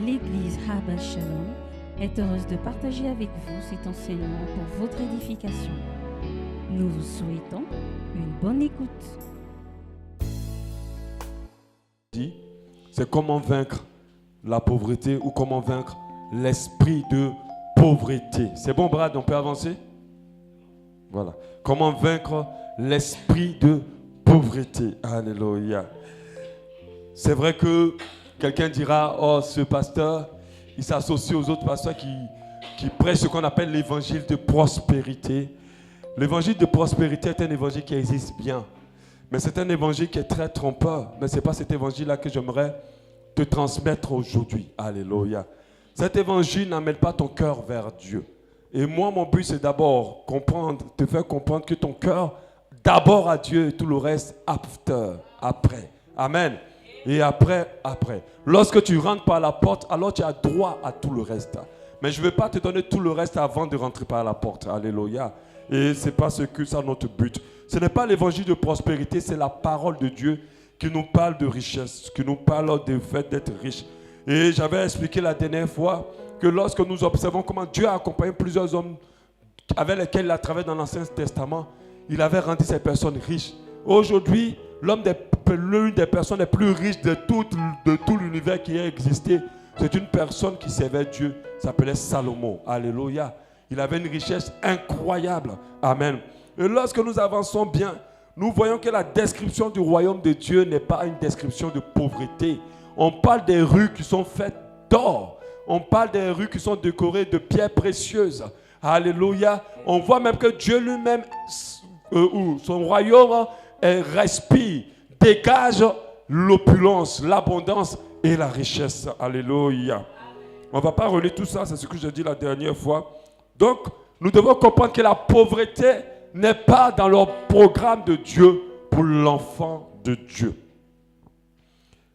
L'Église Habal Shalom est heureuse de partager avec vous cet enseignement pour votre édification. Nous vous souhaitons une bonne écoute. C'est comment vaincre la pauvreté ou comment vaincre l'esprit de pauvreté. C'est bon, Brad, on peut avancer? Voilà. Comment vaincre l'esprit de pauvreté. Alléluia. C'est vrai que quelqu'un dira, oh, ce pasteur, il s'associe aux autres pasteurs qui prêchent ce qu'on appelle l'évangile de prospérité. L'évangile de prospérité est un évangile qui existe bien. Mais c'est un évangile qui est très trompeur. Mais ce n'est pas cet évangile-là que j'aimerais te transmettre aujourd'hui. Alléluia. Cet évangile n'amène pas ton cœur vers Dieu. Et moi, mon but, c'est d'abord te faire comprendre que ton cœur, d'abord à Dieu et tout le reste, après. Amen. Et après. Lorsque tu rentres par la porte, alors tu as droit à tout le reste. Mais je ne vais pas te donner tout le reste avant de rentrer par la porte. Alléluia. Et ce n'est pas ça notre but. Ce n'est pas l'évangile de prospérité, c'est la parole de Dieu qui nous parle de richesse, qui nous parle du fait d'être riche. Et j'avais expliqué la dernière fois que lorsque nous observons comment Dieu a accompagné plusieurs hommes avec lesquels il a travaillé dans l'Ancien Testament, il avait rendu ces personnes riches. Aujourd'hui, l'une des personnes les plus riches de tout l'univers qui a existé, c'est une personne qui servait Dieu, s'appelait Salomon. Alléluia. Il avait une richesse incroyable. Amen. Et lorsque nous avançons bien, nous voyons que la description du royaume de Dieu n'est pas une description de pauvreté. On parle des rues qui sont faites d'or. On parle des rues qui sont décorées de pierres précieuses. Alléluia. On voit même que Dieu lui-même, son royaume, respire, dégage l'opulence, l'abondance et la richesse. Alléluia. On ne va pas relire tout ça, c'est ce que j'ai dit la dernière fois. Donc, nous devons comprendre que la pauvreté n'est pas dans le programme de Dieu pour l'enfant de Dieu.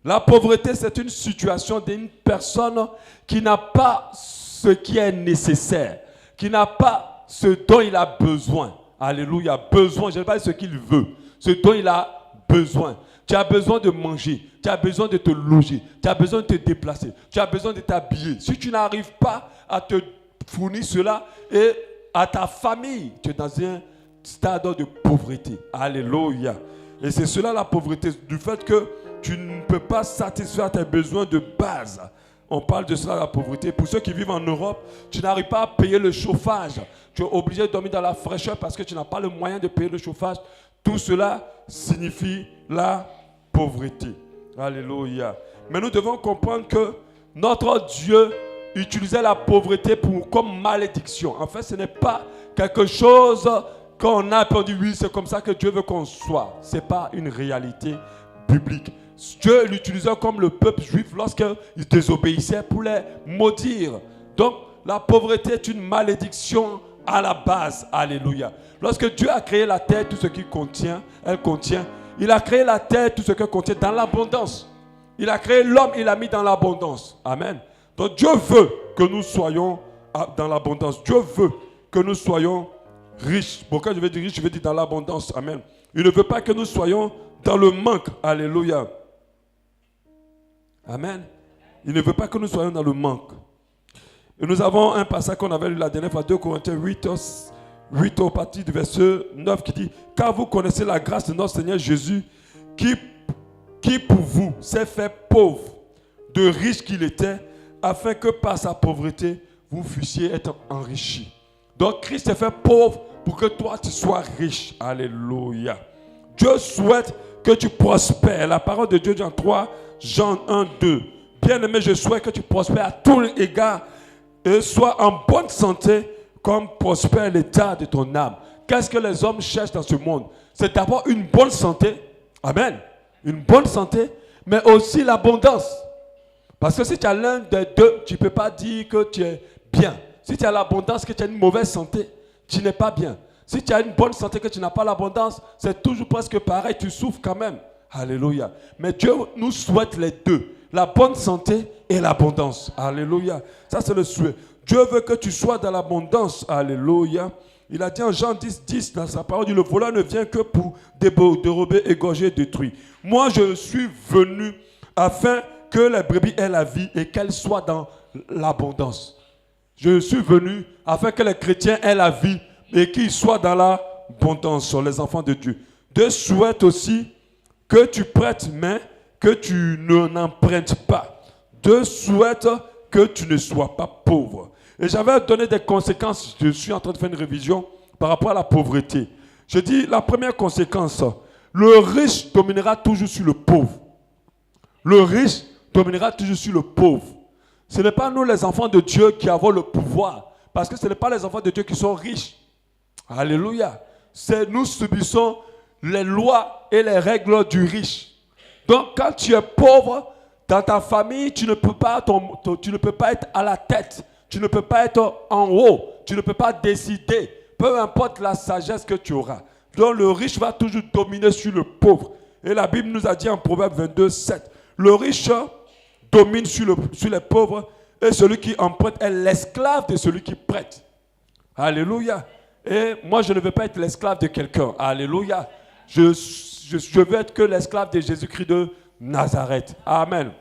La pauvreté, c'est une situation d'une personne qui n'a pas ce qui est nécessaire, qui n'a pas ce dont il a besoin. Alléluia, besoin, je ne sais pas ce qu'il veut, ce dont il a besoin. Tu as besoin de manger, tu as besoin de te loger, tu as besoin de te déplacer, tu as besoin de t'habiller. Si tu n'arrives pas à te fournir cela et à ta famille, tu es dans un stade de pauvreté. Alléluia. Et c'est cela la pauvreté, du fait que tu ne peux pas satisfaire tes besoins de base. On parle de cela, la pauvreté. Pour ceux qui vivent en Europe, tu n'arrives pas à payer le chauffage. Tu es obligé de dormir dans la fraîcheur parce que tu n'as pas le moyen de payer le chauffage. Tout cela signifie la pauvreté. Alléluia. Mais nous devons comprendre que notre Dieu utilisait la pauvreté comme malédiction. En fait, ce n'est pas quelque chose qu'on a dit oui, c'est comme ça que Dieu veut qu'on soit. Ce n'est pas une réalité biblique. Dieu l'utilisait comme le peuple juif lorsqu'il désobéissait pour les maudire. Donc, la pauvreté est une malédiction à la base. Alléluia. Lorsque Dieu a créé la terre, tout ce qu'il contient, il a créé la terre, tout ce qu'elle contient dans l'abondance. Il a créé l'homme, il l'a mis dans l'abondance. Amen. Donc Dieu veut que nous soyons dans l'abondance. Dieu veut que nous soyons riches. Pourquoi je vais dire riche? Je vais dire dans l'abondance. Amen. Il ne veut pas que nous soyons dans le manque. Alléluia. Amen. Il ne veut pas que nous soyons dans le manque. Et nous avons un passage qu'on avait lu la dernière fois, 2 Corinthiens 8 au partir du verset 9 qui dit « Car vous connaissez la grâce de notre Seigneur Jésus qui pour vous s'est fait pauvre, de riche qu'il était, afin que par sa pauvreté, vous fussiez être enrichis. » Donc Christ s'est fait pauvre pour que toi tu sois riche. Alléluia. Dieu souhaite que tu prospères. La parole de Dieu dit en 3 Jean 1, 2. Bien-aimé, je souhaite que tu prospères à tous les égards et sois en bonne santé comme prospère l'état de ton âme. Qu'est-ce que les hommes cherchent dans ce monde? C'est d'abord une bonne santé. Amen. Une bonne santé, mais aussi l'abondance. Parce que si tu as l'un des deux, tu ne peux pas dire que tu es bien. Si tu as l'abondance, que tu as une mauvaise santé, tu n'es pas bien. Si tu as une bonne santé, que tu n'as pas l'abondance, c'est toujours presque pareil, tu souffres quand même. Alléluia. Mais Dieu nous souhaite les deux, la bonne santé et l'abondance. Alléluia. Ça, c'est le souhait. Dieu veut que tu sois dans l'abondance. Alléluia. Il a dit en Jean 10, 10 dans sa parole, le voleur ne vient que pour dérober, égorger, détruire. Moi, je suis venu afin que les brebis aient la vie et qu'elles soient dans l'abondance. Je suis venu afin que les chrétiens aient la vie et qu'ils soient dans l'abondance, sur les enfants de Dieu. Dieu souhaite aussi que tu prêtes main, que tu n'empruntes pas. Dieu souhaite que tu ne sois pas pauvre. Et j'avais donné des conséquences, je suis en train de faire une révision par rapport à la pauvreté. Je dis, la première conséquence, le riche dominera toujours sur le pauvre. Le riche dominera toujours sur le pauvre. Ce n'est pas nous les enfants de Dieu qui avons le pouvoir, parce que ce n'est pas les enfants de Dieu qui sont riches. Alléluia. C'est nous subissons les lois et les règles du riche. Donc quand tu es pauvre, dans ta famille, tu ne peux pas être à la tête. Tu ne peux pas être en haut. Tu ne peux pas décider. Peu importe la sagesse que tu auras. Donc le riche va toujours dominer sur le pauvre. Et la Bible nous a dit en Proverbe 22, 7, le riche domine sur les pauvres et celui qui emprunte est l'esclave de celui qui prête. Alléluia. Et moi, je ne veux pas être l'esclave de quelqu'un. Alléluia. Je veux être que l'esclave de Jésus-Christ de Nazareth. Amen.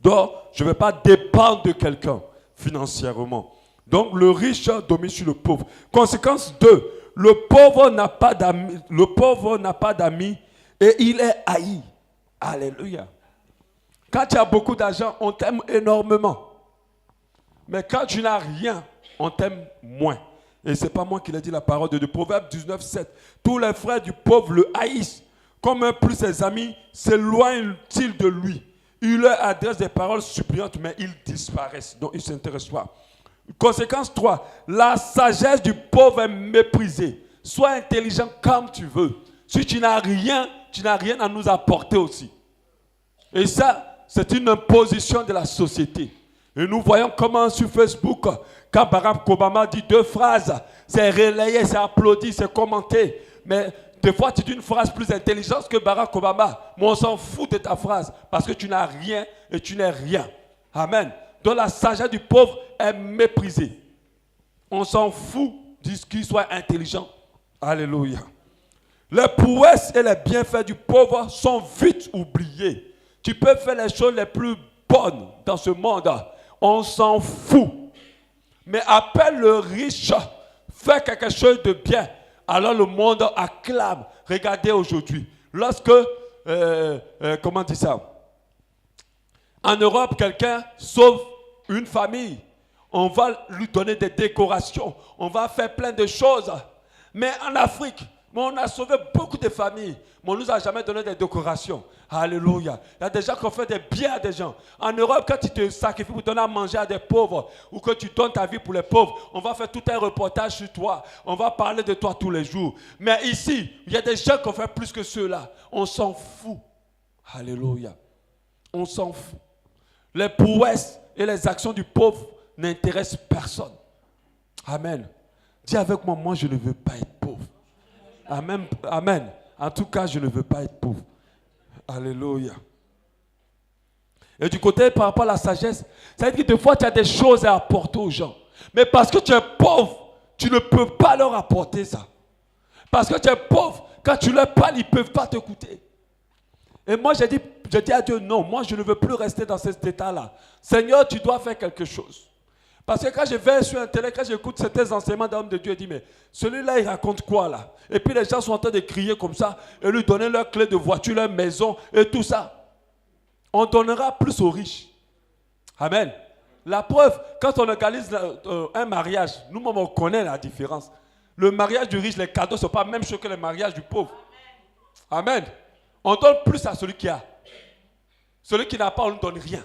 Donc, je ne veux pas dépendre de quelqu'un financièrement. Donc, le riche domine sur le pauvre. Conséquence 2, le pauvre n'a pas d'amis et il est haï. Alléluia. Quand tu as beaucoup d'argent, on t'aime énormément. Mais quand tu n'as rien, on t'aime moins. Et ce n'est pas moi qui l'ai dit, la parole de Dieu. Proverbe 19, 7. Tous les frères du pauvre le haïssent. Comme un plus ses amis s'éloignent-ils de lui. Il leur adresse des paroles suppliantes, mais ils disparaissent. Donc, ils ne s'intéressent pas. Conséquence 3. La sagesse du pauvre est méprisée. Sois intelligent comme tu veux. Si tu n'as rien à nous apporter aussi. Et ça, c'est une imposition de la société. Et nous voyons comment sur Facebook, quand Barack Obama dit 2 phrases, c'est relayé, c'est applaudi, c'est commenté. Mais des fois, tu dis une phrase plus intelligente que Barack Obama. Mais on s'en fout de ta phrase parce que tu n'as rien et tu n'es rien. Amen. Donc la sagesse du pauvre est méprisée. On s'en fout qu'il soit intelligent. Alléluia. Les prouesses et les bienfaits du pauvre sont vite oubliés. Tu peux faire les choses les plus bonnes dans ce monde. On s'en fout. Mais appelle le riche, fais quelque chose de bien. Alors le monde acclame. Regardez aujourd'hui. Lorsque, comment dire ça? En Europe, quelqu'un sauve une famille. On va lui donner des décorations. On va faire plein de choses. Mais en Afrique, on a sauvé beaucoup de familles. Mais on ne nous a jamais donné des décorations. Alléluia. Il y a des gens qui ont fait des biens à des gens. En Europe, quand tu te sacrifies pour donner à manger à des pauvres ou que tu donnes ta vie pour les pauvres, on va faire tout un reportage sur toi. On va parler de toi tous les jours. Mais ici, il y a des gens qui ont fait plus que ceux-là. On s'en fout. Alléluia. On s'en fout. Les prouesses et les actions du pauvre n'intéressent personne. Amen. Dis avec moi, moi je ne veux pas être pauvre. Amen. Amen. En tout cas, je ne veux pas être pauvre. Alléluia. Et du côté, par rapport à la sagesse, ça veut dire que des fois, tu as des choses à apporter aux gens. Mais parce que tu es pauvre, tu ne peux pas leur apporter ça. Parce que tu es pauvre, quand tu leur parles, ils ne peuvent pas t'écouter. Et moi, j'ai dit à Dieu, non, moi, je ne veux plus rester dans cet état-là. Seigneur, tu dois faire quelque chose. Parce que quand je vais sur Internet, quand j'écoute certains enseignements d'hommes de Dieu, je dis, mais celui-là, il raconte quoi là? Et puis les gens sont en train de crier comme ça et lui donner leur clé de voiture, leur maison et tout ça. On donnera plus aux riches. Amen. La preuve, quand on organise un mariage, nous-mêmes on connaît la différence. Le mariage du riche, les cadeaux ne sont pas la même chose que le mariage du pauvre. Amen. On donne plus à celui qui a. Celui qui n'a pas, on ne donne rien.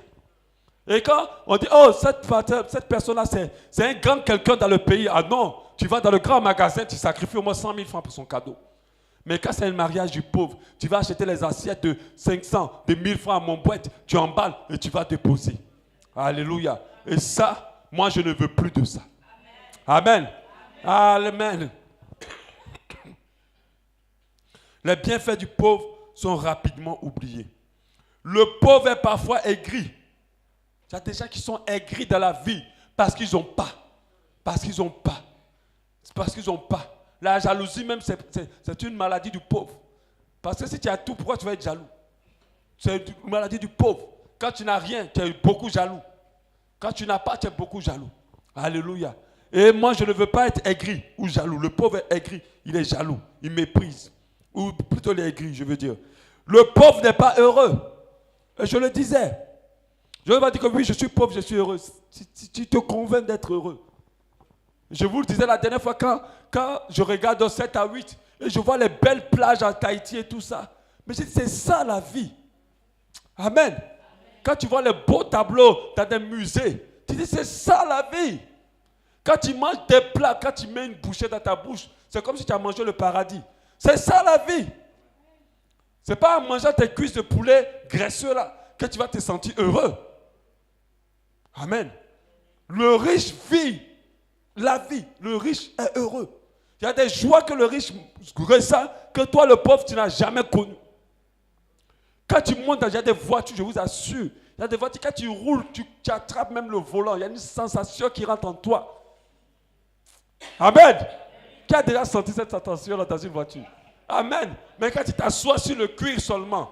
Et quand on dit, oh, cette personne-là, c'est un grand quelqu'un dans le pays. Ah non, tu vas dans le grand magasin, tu sacrifies au moins 100 000 francs pour son cadeau. Mais quand c'est un mariage du pauvre, tu vas acheter les assiettes de 500, de 1000 francs à mon boîte, tu emballes et tu vas déposer. Alléluia. Et ça, moi, je ne veux plus de ça. Amen. Amen. Les bienfaits du pauvre sont rapidement oubliés. Le pauvre est parfois aigri. Il y a des gens qui sont aigris dans la vie parce qu'ils n'ont pas. Parce qu'ils n'ont pas. C'est parce qu'ils n'ont pas. La jalousie même, c'est une maladie du pauvre. Parce que si tu as tout, pourquoi tu vas être jaloux? C'est une maladie du pauvre. Quand tu n'as rien, tu es beaucoup jaloux. Quand tu n'as pas, tu es beaucoup jaloux. Alléluia. Et moi, je ne veux pas être aigri ou jaloux. Le pauvre est aigri, il est jaloux, il méprise. Ou plutôt il est aigri, je veux dire. Le pauvre n'est pas heureux. Et je le disais. Je ne vais pas dire que oui, je suis pauvre, je suis heureux. Si tu te convaincs d'être heureux. Je vous le disais la dernière fois, quand je regarde de 7 à 8, et je vois les belles plages à Tahiti et tout ça. Mais je dis, c'est ça la vie. Amen. Quand tu vois les beaux tableaux dans des musées, tu dis, c'est ça la vie. Quand tu manges des plats, quand tu mets une bouchée dans ta bouche, c'est comme si tu as mangé le paradis. C'est ça la vie. Ce n'est pas en mangeant tes cuisses de poulet graisseux là que tu vas te sentir heureux. Amen. Le riche vit la vie. Le riche est heureux. Il y a des joies que le riche ressent que toi, le pauvre, tu n'as jamais connues. Quand tu montes dans des voitures, je vous assure, il y a des voitures, quand tu roules, tu attrapes même le volant. Il y a une sensation qui rentre en toi. Amen. Qui a déjà senti cette sensation dans une voiture? Amen. Mais quand tu t'assois sur le cuir seulement,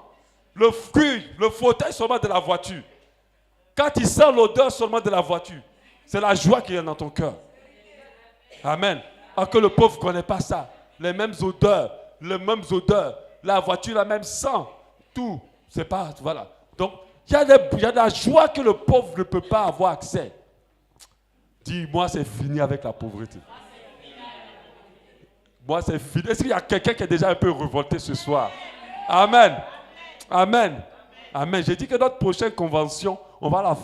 le cuir, le fauteuil seulement de la voiture, quand tu sens l'odeur seulement de la voiture, c'est la joie qui est dans ton cœur. Amen. Alors que le pauvre ne connaît pas ça. Les mêmes odeurs, la voiture, la même sang, tout. C'est pas, voilà. Donc, il y a de la joie que le pauvre ne peut pas avoir accès. Dis-moi, c'est fini avec la pauvreté. Moi, c'est fini. Est-ce qu'il y a quelqu'un qui est déjà un peu révolté ce soir? Amen. Amen. Amen. J'ai dit que notre prochaine convention, on va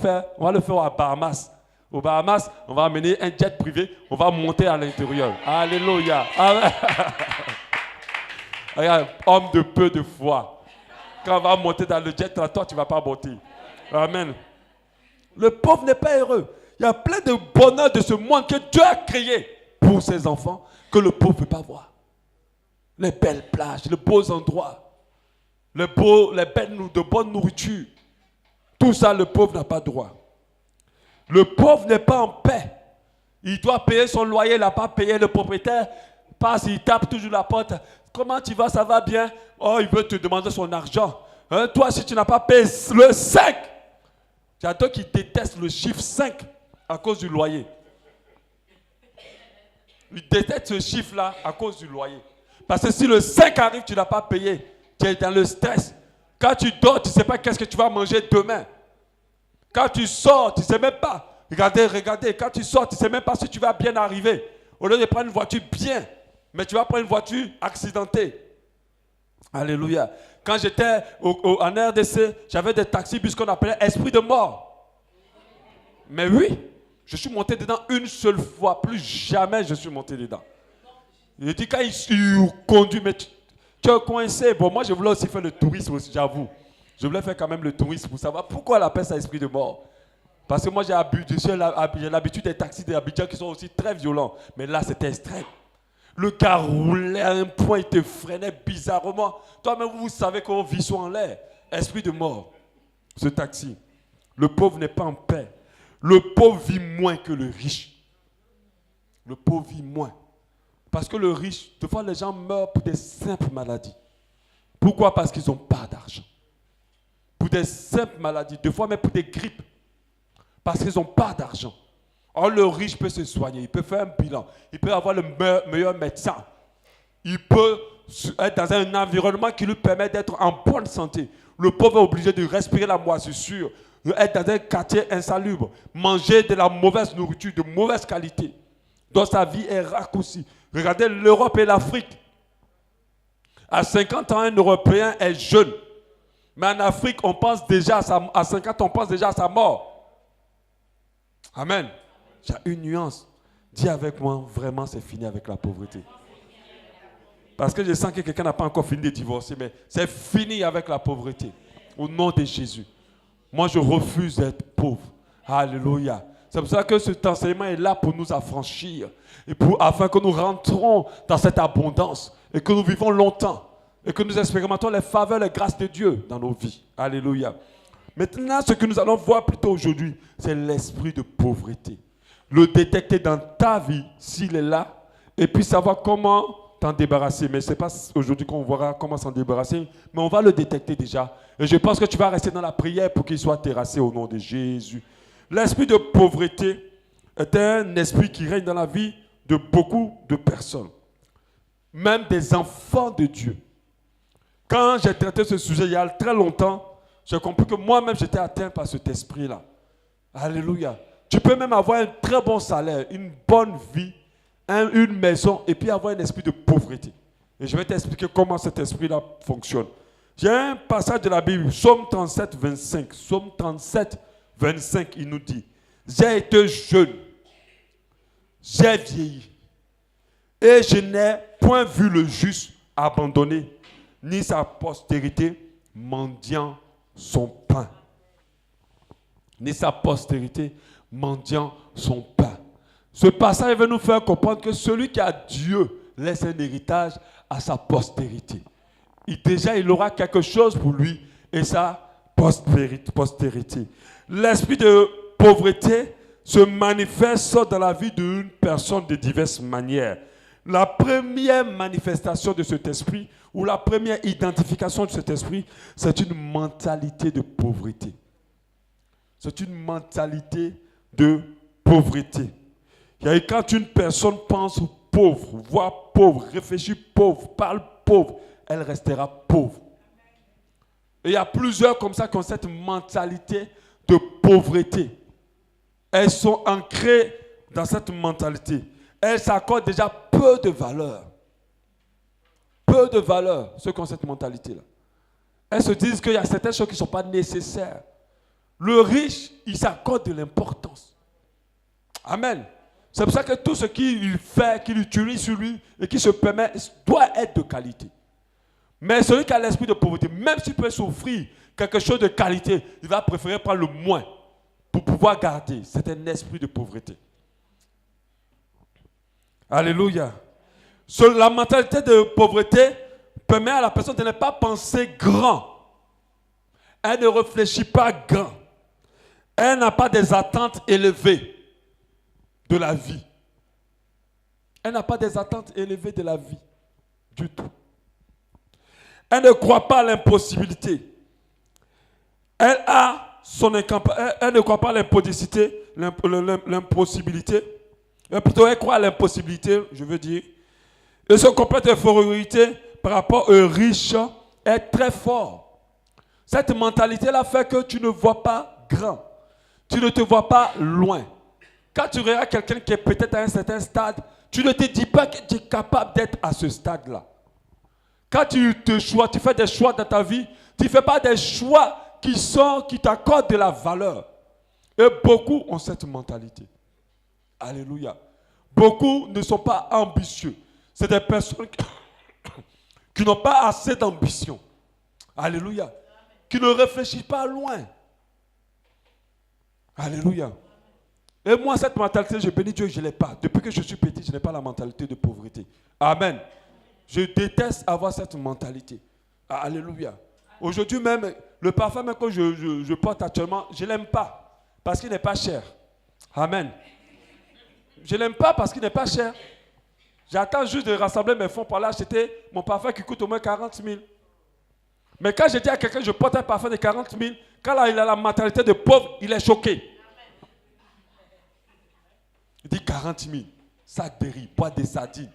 le faire à Bahamas. Aux Bahamas, on va amener un jet privé, on va monter à l'intérieur. Alléluia. Amen. Regarde, homme de peu de foi. Quand on va monter dans le jet, là, toi, tu ne vas pas monter. Amen. Le pauvre n'est pas heureux. Il y a plein de bonheur de ce monde que Dieu a créé pour ses enfants que le pauvre ne peut pas voir. Les belles plages, les beaux endroits, de bonne nourriture. Tout ça, le pauvre n'a pas droit. Le pauvre n'est pas en paix. Il doit payer son loyer, il n'a pas payé. Le propriétaire passe, il tape toujours la porte. Comment tu vas, ça va bien? Oh, il veut te demander son argent. Hein, toi, si tu n'as pas payé le 5, il y a d'autres qui détestent le chiffre 5 à cause du loyer. Ils détestent ce chiffre-là à cause du loyer. Parce que si le 5 arrive, tu n'as pas payé. Tu es dans le stress. Quand tu dors, tu ne sais pas qu'est-ce que tu vas manger demain. Quand tu sors, tu ne sais même pas. Regardez, quand tu sors, tu ne sais même pas si tu vas bien arriver. Au lieu de prendre une voiture bien, mais tu vas prendre une voiture accidentée. Alléluia. Quand j'étais en RDC, j'avais des taxis-bus qu'on appelait esprit de mort. Mais oui, je suis monté dedans une seule fois. Plus jamais je suis monté dedans. Il dit quand il conduit, mais tu es coincé. Bon, moi je voulais aussi faire le tourisme aussi, j'avoue. Je voulais faire quand même le tourisme pour savoir pourquoi on appelle ça esprit de mort. Parce que moi j'ai l'habitude des taxis d'Abidjan qui sont aussi très violents. Mais là c'était extrême. Le gars roulait à un point, il te freinait bizarrement. Toi-même vous savez qu'on vit sur en l'air. Esprit de mort. Ce taxi. Le pauvre n'est pas en paix. Le pauvre vit moins que le riche. Le pauvre vit moins. Parce que le riche, des fois les gens meurent pour des simples maladies. Pourquoi? Parce qu'ils n'ont pas d'argent. Pour des simples maladies, des fois même pour des grippes. Parce qu'ils n'ont pas d'argent. Or, le riche peut se soigner, il peut faire un bilan, il peut avoir le meilleur médecin. Il peut être dans un environnement qui lui permet d'être en bonne santé. Le pauvre est obligé de respirer la moisissure, être dans un quartier insalubre, manger de la mauvaise nourriture, de mauvaise qualité. Donc sa vie est raccourcie. Regardez l'Europe et l'Afrique. À 50 ans, un Européen est jeune. Mais en Afrique, on pense déjà à 50 ans, on pense déjà à sa mort. Amen. Il y a une nuance. Dis avec moi, vraiment, c'est fini avec la pauvreté. Parce que je sens que quelqu'un n'a pas encore fini de divorcer, mais c'est fini avec la pauvreté. Au nom de Jésus. Moi, je refuse d'être pauvre. Alléluia. C'est pour ça que cet enseignement est là pour nous affranchir. Et afin que nous rentrons dans cette abondance. Et que nous vivons longtemps. Et que nous expérimentons les faveurs, les grâces de Dieu dans nos vies. Alléluia. Maintenant, ce que nous allons voir plutôt aujourd'hui, c'est l'esprit de pauvreté. Le détecter dans ta vie, s'il est là, et puis savoir comment t'en débarrasser. Mais ce n'est pas aujourd'hui qu'on verra comment s'en débarrasser, mais on va le détecter déjà. Et je pense que tu vas rester dans la prière pour qu'il soit terrassé au nom de Jésus. L'esprit de pauvreté est un esprit qui règne dans la vie de beaucoup de personnes, même des enfants de Dieu. Quand j'ai traité ce sujet il y a très longtemps, j'ai compris que moi-même j'étais atteint par cet esprit-là. Alléluia. Tu peux même avoir un très bon salaire, une bonne vie, une maison, et puis avoir un esprit de pauvreté. Et je vais t'expliquer comment cet esprit-là fonctionne. J'ai un passage de la Bible, Psaume 37, 25. Psaume 37, 25, il nous dit, « J'ai été jeune, j'ai vieilli, et je n'ai point vu le juste abandonné, ni sa postérité mendiant son pain. » Ni sa postérité mendiant son pain. Ce passage va nous faire comprendre que celui qui a Dieu laisse un héritage à sa postérité. Déjà, il aura quelque chose pour lui et sa postérité. L'esprit de pauvreté se manifeste dans la vie d'une personne de diverses manières. La première manifestation de cet esprit, ou la première identification de cet esprit, c'est une mentalité de pauvreté. C'est une mentalité de pauvreté. Et quand une personne pense pauvre, voit pauvre, réfléchit pauvre, parle pauvre, elle restera pauvre. Et il y a plusieurs comme ça qui ont cette mentalité de pauvreté. Elles sont ancrées dans cette mentalité. Elles s'accordent déjà peu de valeur. Peu de valeur, ceux qui ont cette mentalité-là. Elles se disent qu'il y a certaines choses qui ne sont pas nécessaires. Le riche, il s'accorde de l'importance. Amen. C'est pour ça que tout ce qu'il fait, qu'il utilise sur lui et qu'il se permet, doit être de qualité. Mais celui qui a l'esprit de pauvreté, même s'il peut souffrir quelque chose de qualité, il va préférer prendre le moins pour pouvoir garder. C'est un esprit de pauvreté. Alléluia. La mentalité de pauvreté permet à la personne de ne pas penser grand. Elle ne réfléchit pas grand. Elle n'a pas des attentes élevées de la vie. Elle n'a pas des attentes élevées de la vie du tout. Elle ne croit pas à l'impossibilité. Elle ne croit pas à l'impossibilité. Plutôt, elle croit à l'impossibilité, je veux dire. Et son complexe d'infériorité par rapport aux riches est très fort. Cette mentalité-là fait que tu ne vois pas grand. Tu ne te vois pas loin. Quand tu regardes quelqu'un qui est peut-être à un certain stade, tu ne te dis pas que tu es capable d'être à ce stade-là. Quand tu fais des choix dans ta vie, tu ne fais pas des choix qui t'accordent de la valeur. Et beaucoup ont cette mentalité. Alléluia. Beaucoup ne sont pas ambitieux. C'est des personnes qui n'ont pas assez d'ambition. Alléluia. Qui ne réfléchissent pas loin. Alléluia. Et moi, cette mentalité, je bénis Dieu, je ne l'ai pas. Depuis que je suis petit, je n'ai pas la mentalité de pauvreté. Amen. Je déteste avoir cette mentalité. Alléluia. Aujourd'hui même, le parfum même que je porte actuellement, je ne l'aime pas. Parce qu'il n'est pas cher. Amen. Je ne l'aime pas parce qu'il n'est pas cher. J'attends juste de rassembler mes fonds pour aller acheter mon parfum qui coûte au moins 40 000. Mais quand je dis à quelqu'un que je porte un parfum de 40 000, quand là, il a la mentalité de pauvre, il est choqué. Il dit 40 000, sac de riz, boîte de sardines,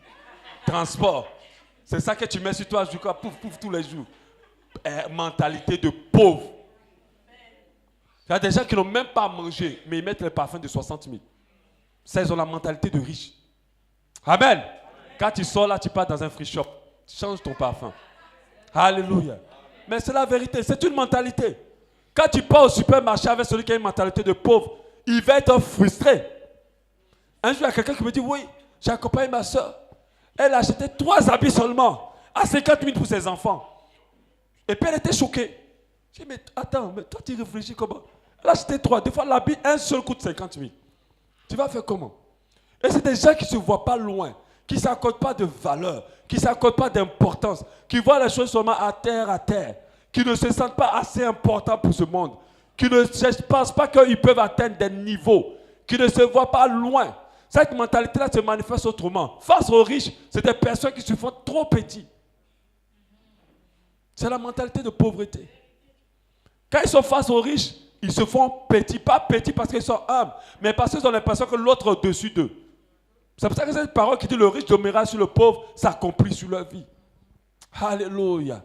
transport. C'est ça que tu mets sur toi, du coup, pouf, pouf, tous les jours. Mentalité de pauvre. Il y a des gens qui n'ont même pas mangé, mais ils mettent le parfum de 60 000. Ça, ils ont la mentalité de riche. Amen. Quand tu sors là, tu pars dans un free shop. Change ton parfum. Alléluia. Mais c'est la vérité, c'est une mentalité. Quand tu pars au supermarché avec celui qui a une mentalité de pauvre, il va être frustré. Un jour, il y a quelqu'un qui me dit, oui, j'ai accompagné ma soeur. Elle a acheté 3 habits seulement, à 50 000 pour ses enfants. Et puis elle était choquée. J'ai dit, mais attends, mais toi tu réfléchis comment? Elle a acheté 3, des fois l'habit, un seul coûte 50 000. Tu vas faire comment? Et c'est des gens qui ne se voient pas loin, qui ne s'accordent pas de valeur, qui ne s'accordent pas d'importance, qui voient les choses seulement à terre, qui ne se sentent pas assez importants pour ce monde, qui ne pensent pas qu'ils peuvent atteindre des niveaux, qui ne se voient pas loin. Cette mentalité-là se manifeste autrement. Face aux riches, c'est des personnes qui se font trop petits. C'est la mentalité de pauvreté. Quand ils sont face aux riches, ils se font petits. Pas petits parce qu'ils sont humbles, mais parce qu'ils ont l'impression que l'autre est au-dessus d'eux. C'est pour ça que cette parole qui dit le riche demeurera sur le pauvre s'accomplit sur leur vie. Alléluia.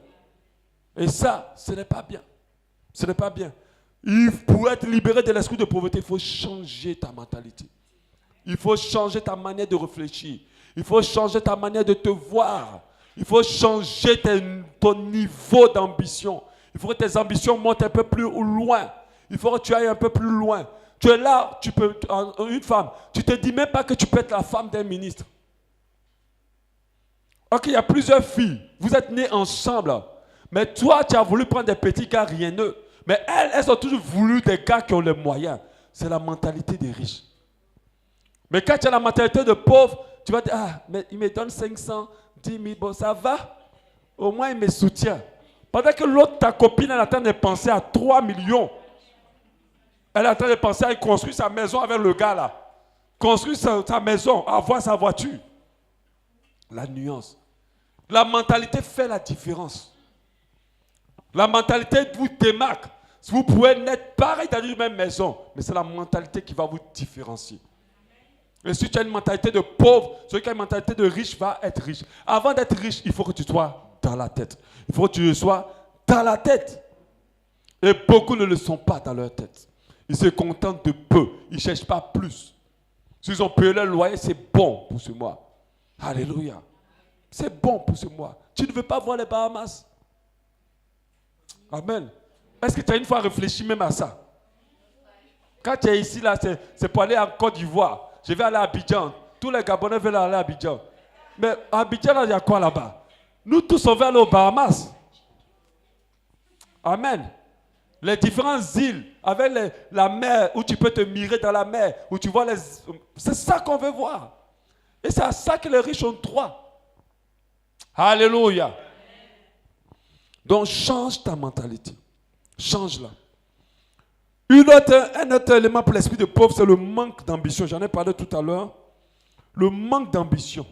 Et ça, ce n'est pas bien. Ce n'est pas bien. Pour être libéré de l'esprit de pauvreté, il faut changer ta mentalité. Il faut changer ta manière de réfléchir. Il faut changer ta manière de te voir. Il faut changer ton niveau d'ambition. Il faut que tes ambitions montent un peu plus loin. Il faut que tu ailles un peu plus loin. Tu es là, une femme, tu ne te dis même pas que tu peux être la femme d'un ministre. Ok, il y a plusieurs filles. Vous êtes nées ensemble. Mais toi, tu as voulu prendre des petits gars rieneux. Mais elles ont toujours voulu des gars qui ont les moyens. C'est la mentalité des riches. Mais quand tu as la mentalité de pauvre, tu vas dire, ah, mais il me donne 500, 10 000, bon, ça va. Au moins, il me soutient. Pendant que l'autre, ta copine, elle est en train de penser à 3 millions. Elle est en train de penser à construire sa maison avec le gars là. Construire sa maison, avoir sa voiture. La nuance. La mentalité fait la différence. La mentalité vous démarque. Vous pouvez naître pareil dans une même maison, mais c'est la mentalité qui va vous différencier. Et si tu as une mentalité de pauvre, celui qui a une mentalité de riche va être riche. Avant d'être riche, il faut que tu sois dans la tête. Il faut que tu sois dans la tête. Et beaucoup ne le sont pas dans leur tête. Ils se contentent de peu. Ils ne cherchent pas plus. S'ils ont payé leur loyer, c'est bon pour ce mois. Alléluia. C'est bon pour ce mois. Tu ne veux pas voir les Bahamas? Amen. Est-ce que tu as une fois réfléchi même à ça? Quand tu es ici, là, c'est pour aller en Côte d'Ivoire. Je vais aller à Abidjan. Tous les Gabonais veulent aller à Abidjan. Mais à Abidjan, là, il y a quoi là-bas? Nous tous, on veut aller aux Bahamas. Amen. Les différentes îles, avec la mer, où tu peux te mirer dans la mer, où tu vois les... C'est ça qu'on veut voir. Et c'est à ça que les riches ont droit. Alléluia. Donc, change ta mentalité. Change-la. Un autre élément pour l'esprit de pauvre, c'est le manque d'ambition. J'en ai parlé tout à l'heure. Le manque d'ambition.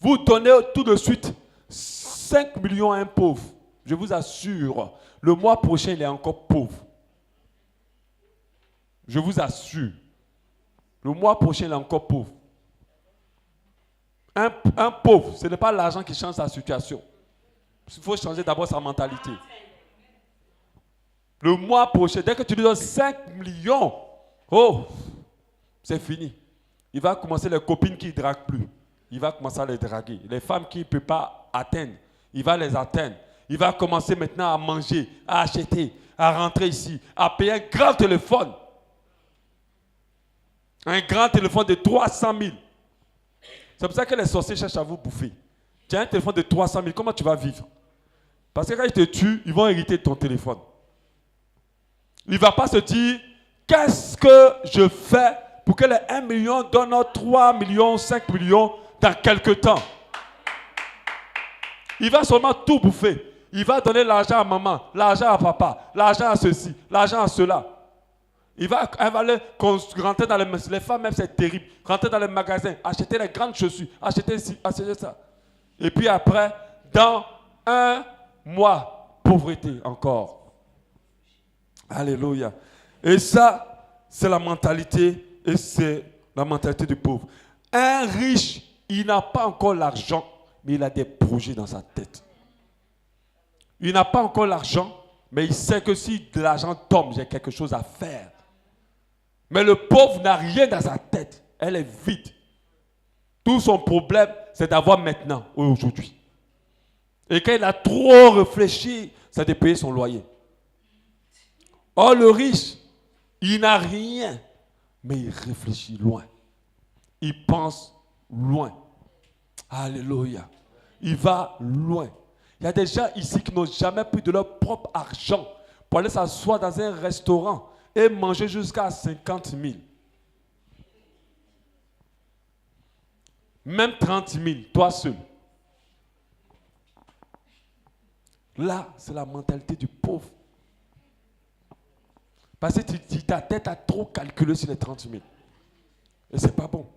Vous donnez tout de suite 5 millions à un pauvre. Je vous assure, le mois prochain, il est encore pauvre. Je vous assure. Le mois prochain, il est encore pauvre. Un pauvre, ce n'est pas l'argent qui change sa situation. Il faut changer d'abord sa mentalité. Le mois prochain, dès que tu lui donnes 5 millions, oh, c'est fini. Il va commencer les copines qui ne draguent plus. Il va commencer à les draguer. Les femmes qui ne peuvent pas atteindre, il va les atteindre. Il va commencer maintenant à manger, à acheter, à rentrer ici, à payer un grand téléphone. Un grand téléphone de 300 000. C'est pour ça que les sorciers cherchent à vous bouffer. Tu as un téléphone de 300 000, comment tu vas vivre? Parce que quand ils te tuent, ils vont hériter de ton téléphone. Il ne va pas se dire, qu'est-ce que je fais pour que les 1 million donnent 3 millions, 5 millions dans quelques temps? Il va seulement tout bouffer. Il va donner l'argent à maman, l'argent à papa, l'argent à ceci, l'argent à cela. Il va aller rentrer dans les femmes, même c'est terrible, rentrer dans les magasins, acheter les grandes chaussures, acheter ci, acheter ça. Et puis après, dans 1 mois, pauvreté encore. Alléluia. Et ça, c'est la mentalité, et c'est la mentalité du pauvre. Un riche, il n'a pas encore l'argent, mais il a des projets dans sa tête. Il n'a pas encore l'argent, mais il sait que si de l'argent tombe, j'ai quelque chose à faire. Mais le pauvre n'a rien dans sa tête. Elle est vide. Tout son problème, c'est d'avoir maintenant, aujourd'hui. Et quand il a trop réfléchi, c'est de payer son loyer. Or, le riche, il n'a rien, mais il réfléchit loin. Il pense loin. Alléluia. Il va loin. Il y a des gens ici qui n'ont jamais pris de leur propre argent pour aller s'asseoir dans un restaurant et manger jusqu'à 50 000. Même 30 000, toi seul. Là, c'est la mentalité du pauvre. Parce que ta tête a trop calculé sur les 30 000. Et ce n'est pas bon.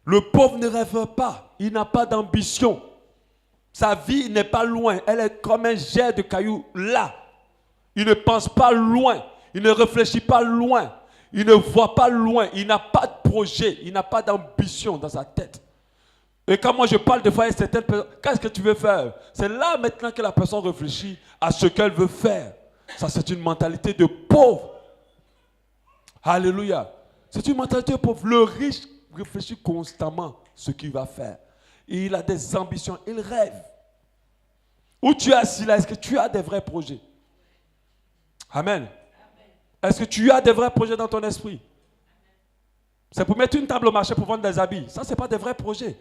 Le pauvre ne rêve pas. Il n'a pas d'ambition. Sa vie n'est pas loin. Elle est comme un jet de cailloux là. Il ne pense pas loin. Il ne réfléchit pas loin. Il ne voit pas loin. Il n'a pas de projet. Il n'a pas d'ambition dans sa tête. Et quand moi je parle de fois à certaines personnes, qu'est-ce que tu veux faire? C'est là maintenant que la personne réfléchit à ce qu'elle veut faire. Ça, c'est une mentalité de pauvre. Alléluia. C'est une mentalité de pauvre. Le riche réfléchit constamment à ce qu'il va faire. Et il a des ambitions. Il rêve. Où tu es assis là, est-ce que tu as des vrais projets? Amen. Est-ce que tu as des vrais projets dans ton esprit? C'est pour mettre une table au marché pour vendre des habits. Ça, ce n'est pas des vrais projets.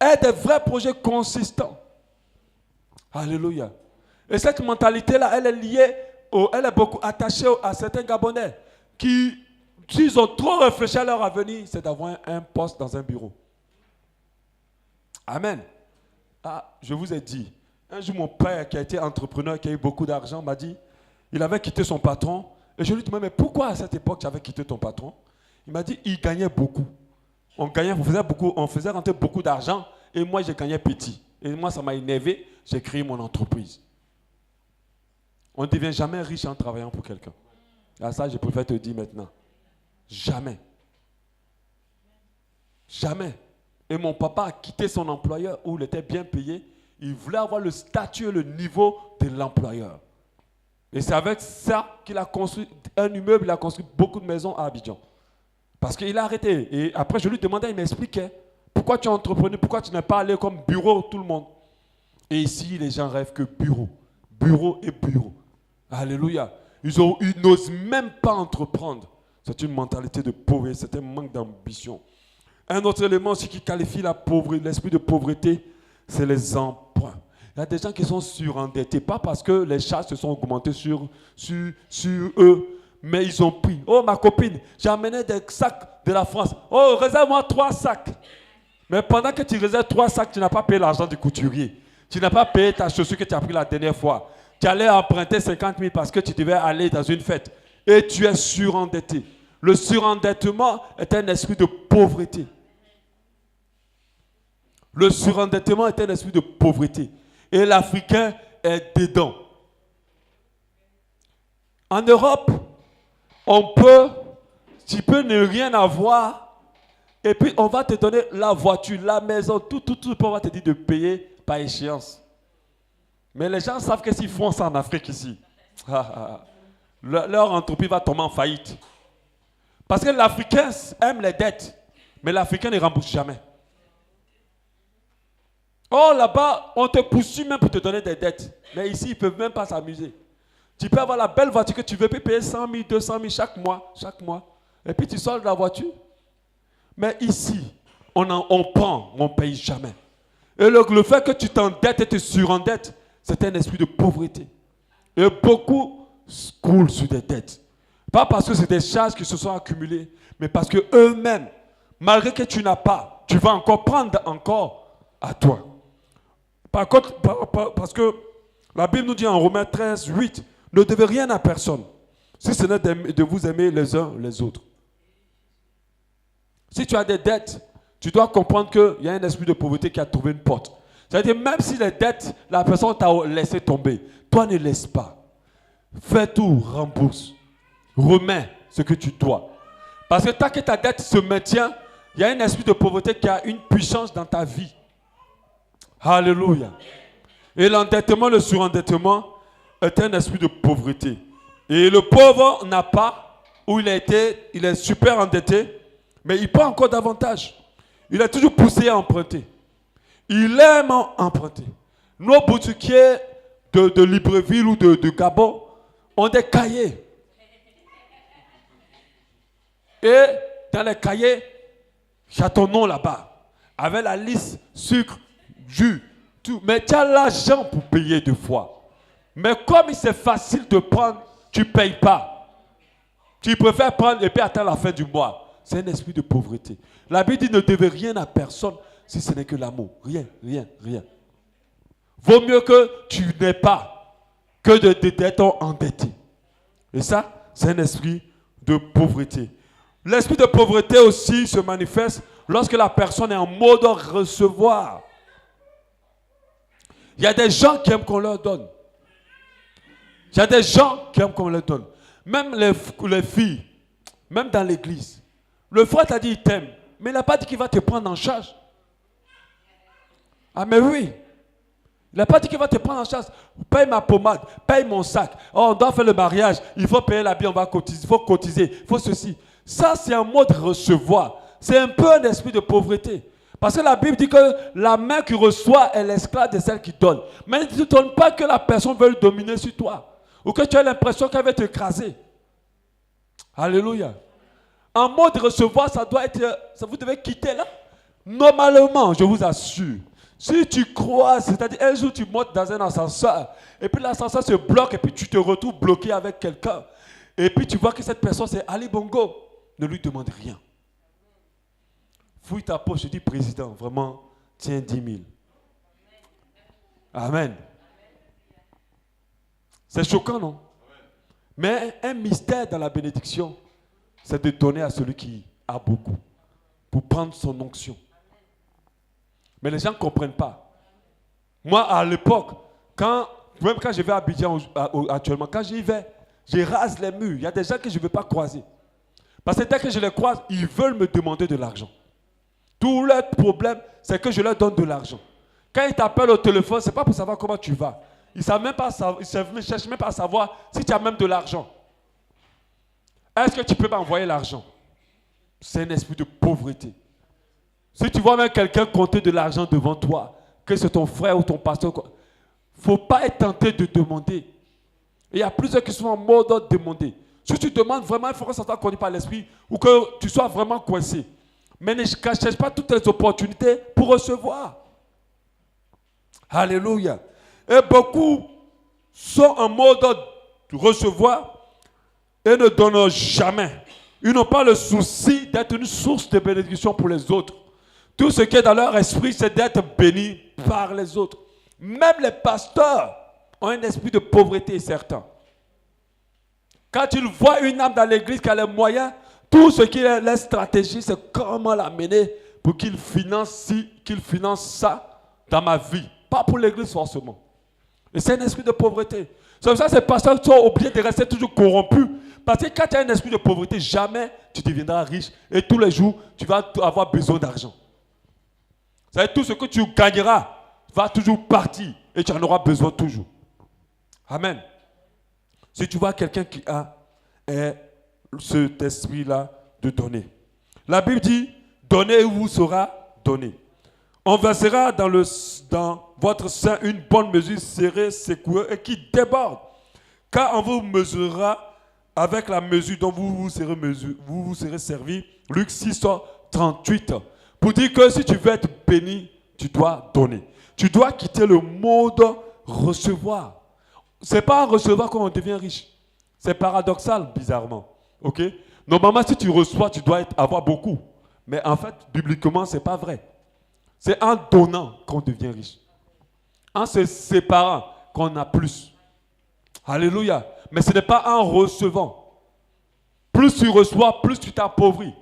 Et des vrais projets consistants. Alléluia. Et cette mentalité-là, elle est liée, elle est beaucoup attachée à certains Gabonais qui, s'ils ont trop réfléchi à leur avenir, c'est d'avoir un poste dans un bureau. Amen. Ah, je vous ai dit, un jour mon père qui a été entrepreneur, qui a eu beaucoup d'argent, m'a dit, il avait quitté son patron. Et je lui ai dit, mais pourquoi à cette époque tu avais quitté ton patron? Il m'a dit, il gagnait beaucoup. On faisait rentrer beaucoup d'argent et moi je gagnais petit. Et moi ça m'a énervé, j'ai créé mon entreprise. On ne devient jamais riche en travaillant pour quelqu'un. Ah, ça je préfère te dire maintenant. Jamais. Jamais. Et mon papa a quitté son employeur où il était bien payé. Il voulait avoir le statut et le niveau de l'employeur. Et c'est avec ça qu'il a construit un immeuble, il a construit beaucoup de maisons à Abidjan. Parce qu'il a arrêté. Et après, je lui demandais, il m'expliquait, pourquoi tu es entrepreneur, pourquoi tu n'es pas allé comme bureau tout le monde? Et ici, les gens rêvent que bureau. Bureau et bureau. Alléluia. Ils n'osent même pas entreprendre. C'est une mentalité de pauvreté, c'est un manque d'ambition. Un autre élément aussi qui qualifie l'esprit de pauvreté, c'est les emprunts. Il y a des gens qui sont surendettés, pas parce que les charges se sont augmentées sur eux, mais ils ont pris. Oh, ma copine, j'ai amené des sacs de la France. Oh, réserve-moi 3 sacs. Mais pendant que tu réserves 3 sacs, tu n'as pas payé l'argent du couturier. Tu n'as pas payé ta chaussure que tu as pris la dernière fois. Tu allais emprunter 50 000 parce que tu devais aller dans une fête. Et tu es surendetté. Le surendettement est un esprit de pauvreté. Le surendettement est un esprit de pauvreté. Et l'Africain est dedans. En Europe, tu peux ne rien avoir, et puis on va te donner la voiture, la maison, tout, on va te dire de payer par échéance. Mais les gens savent que s'ils font ça en Afrique ici, leur entreprise va tomber en faillite. Parce que l'Africain aime les dettes, mais l'Africain ne rembourse jamais. Oh, là-bas, on te poursuit même pour te donner des dettes. Mais ici, ils ne peuvent même pas s'amuser. Tu peux avoir la belle voiture que tu veux, puis payer 100 000, 200 000 chaque mois. Et puis tu sors de la voiture. Mais ici, on prend, on ne paye jamais. Et le fait que tu t'endettes et te surendettes, c'est un esprit de pauvreté. Et beaucoup coulent sur des dettes. Pas parce que c'est des charges qui se sont accumulées, mais parce qu'eux-mêmes, malgré que tu n'as pas, tu vas encore prendre encore à toi. Par contre, parce que la Bible nous dit en Romains 13, 8, ne devez rien à personne, si ce n'est de vous aimer les uns les autres. Si tu as des dettes, tu dois comprendre qu'il y a un esprit de pauvreté qui a trouvé une porte. C'est-à-dire, même si les dettes, la personne t'a laissé tomber, toi ne laisse pas. Fais tout, rembourse. Remets ce que tu dois. Parce que tant que ta dette se maintient, il y a un esprit de pauvreté qui a une puissance dans ta vie. Alléluia. Et l'endettement, le surendettement est un esprit de pauvreté. Et le pauvre n'a pas, ou il est super endetté, mais il prend encore davantage. Il est toujours poussé à emprunter. Il aime emprunter. Nos boutiquiers de Libreville ou de Gabon ont des cahiers. Et dans les cahiers, il y a ton nom là-bas, avec la liste sucre, jus, tout. Mais tu as l'argent pour payer 2 fois. Mais comme c'est facile de prendre, tu ne payes pas. Tu préfères prendre et puis attendre la fin du mois. C'est un esprit de pauvreté. La Bible dit ne devez rien à personne si ce n'est que l'amour. Rien, rien, rien. Vaut mieux que tu n'aies pas que d'être endetté. Et ça, c'est un esprit de pauvreté. L'esprit de pauvreté aussi se manifeste lorsque la personne est en mode recevoir. Il y a des gens qui aiment qu'on leur donne. Il y a des gens qui aiment qu'on leur donne. Même les filles, même dans l'église. Le frère t'a dit il t'aime, mais il n'a pas dit qu'il va te prendre en charge. Ah mais oui. Il n'a pas dit qu'il va te prendre en charge. Paye ma pommade, paye mon sac. Oh, on doit faire le mariage, il faut payer l'habit, on va cotiser, il faut cotiser, il faut ceci. Ça, c'est un mode recevoir. C'est un peu un esprit de pauvreté. Parce que la Bible dit que la main qui reçoit est l'esclave de celle qui donne. Mais ne te donne pas que la personne veut dominer sur toi. Ou que tu as l'impression qu'elle va t'écraser. Alléluia. En mode recevoir, ça doit être... Ça, vous devez quitter là. Normalement, je vous assure. Si tu crois, c'est-à-dire un jour tu montes dans un ascenseur, et puis l'ascenseur se bloque, et puis tu te retrouves bloqué avec quelqu'un, et puis tu vois que cette personne c'est Ali Bongo, ne lui demande rien. Fouille ta poche, je dis président, vraiment, tiens 10 000. Amen. C'est choquant, non? Mais un mystère dans la bénédiction, c'est de donner à celui qui a beaucoup, pour prendre son onction. Mais les gens ne comprennent pas. Moi, à l'époque, même quand je vais à Abidjan actuellement, quand j'y vais, je rase les murs. Il y a des gens que je ne veux pas croiser. Parce que dès que je les croise, ils veulent me demander de l'argent. Tout leur problème, c'est que je leur donne de l'argent. Quand ils t'appellent au téléphone, ce n'est pas pour savoir comment tu vas. Ils ne cherchent même pas à savoir si tu as même de l'argent. Est-ce que tu peux m'envoyer l'argent? C'est un esprit de pauvreté. Si tu vois même quelqu'un compter de l'argent devant toi, que c'est ton frère ou ton pasteur, il ne faut pas être tenté de demander. Et il y a plusieurs qui sont en mode de demander. Si tu demandes vraiment, il faut que ça soit conduit par l'esprit ou que tu sois vraiment coincé. Mais ne cherche pas toutes les opportunités pour recevoir. Alléluia. Et beaucoup sont en mode de recevoir et ne donnent jamais. Ils n'ont pas le souci d'être une source de bénédiction pour les autres. Tout ce qui est dans leur esprit, c'est d'être béni par les autres. Même les pasteurs ont un esprit de pauvreté certain. Quand ils voient une âme dans l'église qui a les moyens, tout ce qui est leur stratégie, c'est comment l'amener pour qu'il finance ça dans ma vie. Pas pour l'église forcément. Et c'est un esprit de pauvreté. C'est pour ça que ces pasteurs sont obligés de rester toujours corrompus. Parce que quand tu as un esprit de pauvreté, jamais tu deviendras riche. Et tous les jours, tu vas avoir besoin d'argent. C'est-à-dire tout ce que tu gagneras va toujours partir. Et tu en auras besoin toujours. Amen. Si tu vois quelqu'un qui a cet esprit-là de donner. La Bible dit, donnez et vous sera donné. On versera dans votre sein une bonne mesure serrée, secouée et qui déborde. Car on vous mesurera avec la mesure dont vous vous serez servi. Luc 6, 38. Pour dire que si tu veux être béni, tu dois donner. Tu dois quitter le mode recevoir. Ce n'est pas en recevoir qu'on devient riche. C'est paradoxal, bizarrement. Ok? Normalement, si tu reçois, tu dois avoir beaucoup. Mais en fait, bibliquement, ce n'est pas vrai. C'est en donnant qu'on devient riche. En se séparant qu'on a plus. Alléluia. Mais ce n'est pas en recevant. Plus tu reçois, plus tu t'appauvris.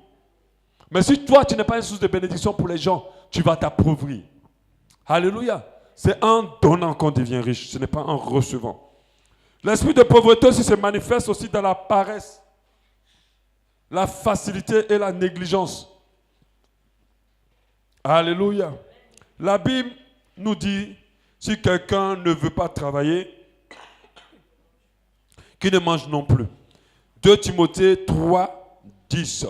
Mais si toi, tu n'es pas une source de bénédiction pour les gens, tu vas t'appauvrir. Alléluia. C'est en donnant qu'on devient riche. Ce n'est pas en recevant. L'esprit de pauvreté aussi se manifeste aussi dans la paresse, la facilité et la négligence. Alléluia. La Bible nous dit, si quelqu'un ne veut pas travailler, qu'il ne mange non plus. 2 Timothée 3, 10.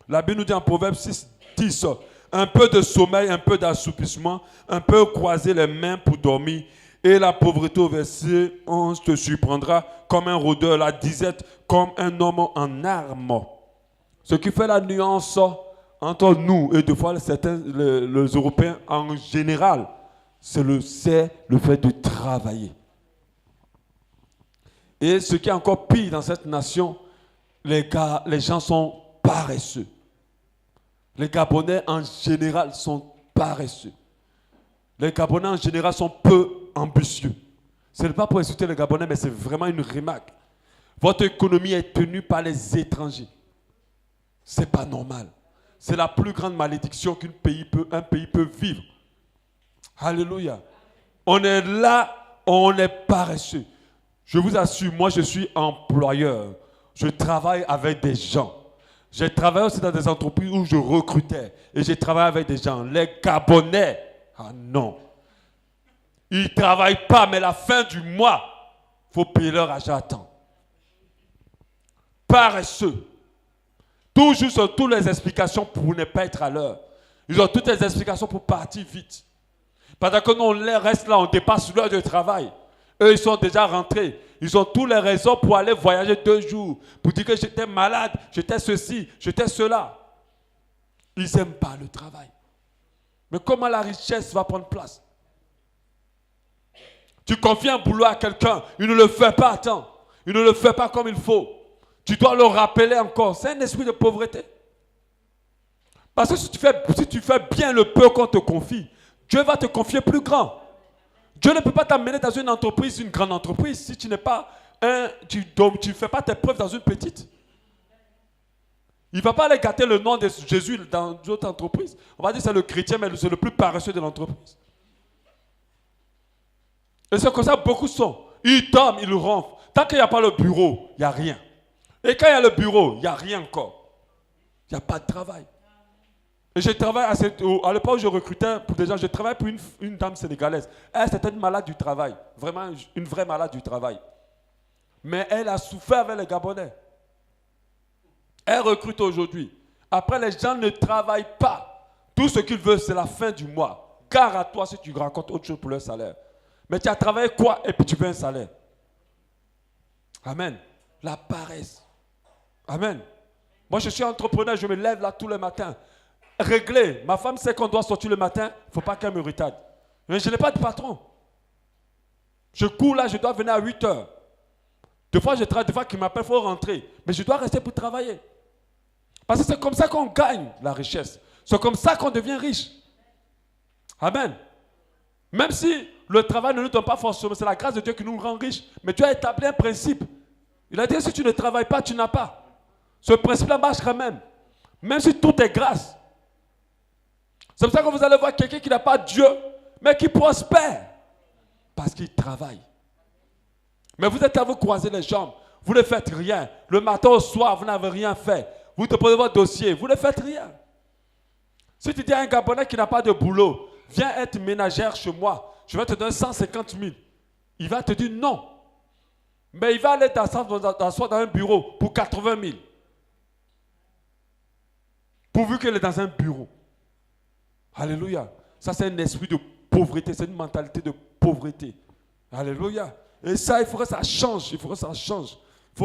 La Bible nous dit en Proverbe 6, 10. Un peu de sommeil, un peu d'assoupissement, un peu croiser les mains pour dormir. Et la pauvreté au verset 11 te surprendra comme un rôdeur, la disette comme un homme en armes. Ce qui fait la nuance entre nous et des fois les Européens en général, c'est le fait de travailler. Et ce qui est encore pire dans cette nation, les gens sont paresseux. Les Gabonais en général sont paresseux. Les Gabonais en général sont peu ambitieux. Ce n'est pas pour insulter les Gabonais, mais c'est vraiment une remarque. Votre économie est tenue par les étrangers. C'est pas normal. C'est la plus grande malédiction qu'un pays peut vivre. Alléluia. On est là, on est paresseux. Je vous assure, moi je suis employeur. Je travaille avec des gens. J'ai travaillé aussi dans des entreprises où je recrutais. Et j'ai travaillé avec des gens. Les Gabonais, ah non. Ils ne travaillent pas, mais la fin du mois, il faut payer leur argent à temps. Paresseux. Toujours sur toutes les explications pour ne pas être à l'heure. Ils ont toutes les explications pour partir vite. Pendant que nous, on reste là, on dépasse l'heure de travail. Eux, ils sont déjà rentrés. Ils ont toutes les raisons pour aller voyager 2 jours. Pour dire que j'étais malade, j'étais ceci, j'étais cela. Ils n'aiment pas le travail. Mais comment la richesse va prendre place? Tu confies un boulot à quelqu'un, il ne le fait pas à temps. Il ne le fait pas comme il faut. Tu dois le rappeler encore. C'est un esprit de pauvreté. Parce que si tu fais bien le peu qu'on te confie, Dieu va te confier plus grand. Dieu ne peut pas t'amener dans une entreprise, une grande entreprise, si tu n'es pas tu ne fais pas tes preuves dans une petite. Il ne va pas aller gâter le nom de Jésus dans d'autres entreprises. On va dire que c'est le chrétien, mais c'est le plus paresseux de l'entreprise. Et c'est comme ça beaucoup sont. Ils dorment, ils ronflent. Tant qu'il n'y a pas le bureau, il n'y a rien. Et quand il y a le bureau, il n'y a rien encore. Il n'y a pas de travail. Et je travaille à l'époque où je recrutais pour des gens, je travaille pour une dame sénégalaise. Elle, c'était une malade du travail. Vraiment une vraie malade du travail. Mais elle a souffert avec les Gabonais. Elle recrute aujourd'hui. Après, les gens ne travaillent pas. Tout ce qu'ils veulent, c'est la fin du mois. Gare à toi si tu racontes autre chose pour leur salaire. Mais tu as travaillé quoi et puis tu veux un salaire. Amen. La paresse. Amen. Moi, je suis entrepreneur, je me lève là tous les matins. Régler. Ma femme sait qu'on doit sortir le matin, il ne faut pas qu'elle me retarde. Mais je n'ai pas de patron. Je cours là, je dois venir à 8 heures. Des fois, je travaille, des fois, qu'il m'appelle, il faut rentrer. Mais je dois rester pour travailler. Parce que c'est comme ça qu'on gagne la richesse. C'est comme ça qu'on devient riche. Amen. Même si le travail ne nous donne pas forcément, c'est la grâce de Dieu qui nous rend riches. Mais Dieu a établi un principe. Il a dit, si tu ne travailles pas, tu n'as pas. Ce principe-là marche quand même. Même si tout est grâce. C'est pour ça que vous allez voir quelqu'un qui n'a pas Dieu, mais qui prospère. Parce qu'il travaille. Mais vous êtes là, vous croisez les jambes. Vous ne faites rien. Le matin au soir, vous n'avez rien fait. Vous déposez votre dossier. Vous ne faites rien. Si tu dis à un Gabonais qui n'a pas de boulot, viens être ménagère chez moi. Je vais te donner 150 000. Il va te dire non. Mais il va aller t'asseoir dans un bureau pour 80 000. Pourvu qu'il est dans un bureau. Alléluia. Ça, c'est un esprit de pauvreté. C'est une mentalité de pauvreté. Alléluia. Et ça, il faudrait que ça change. Il faut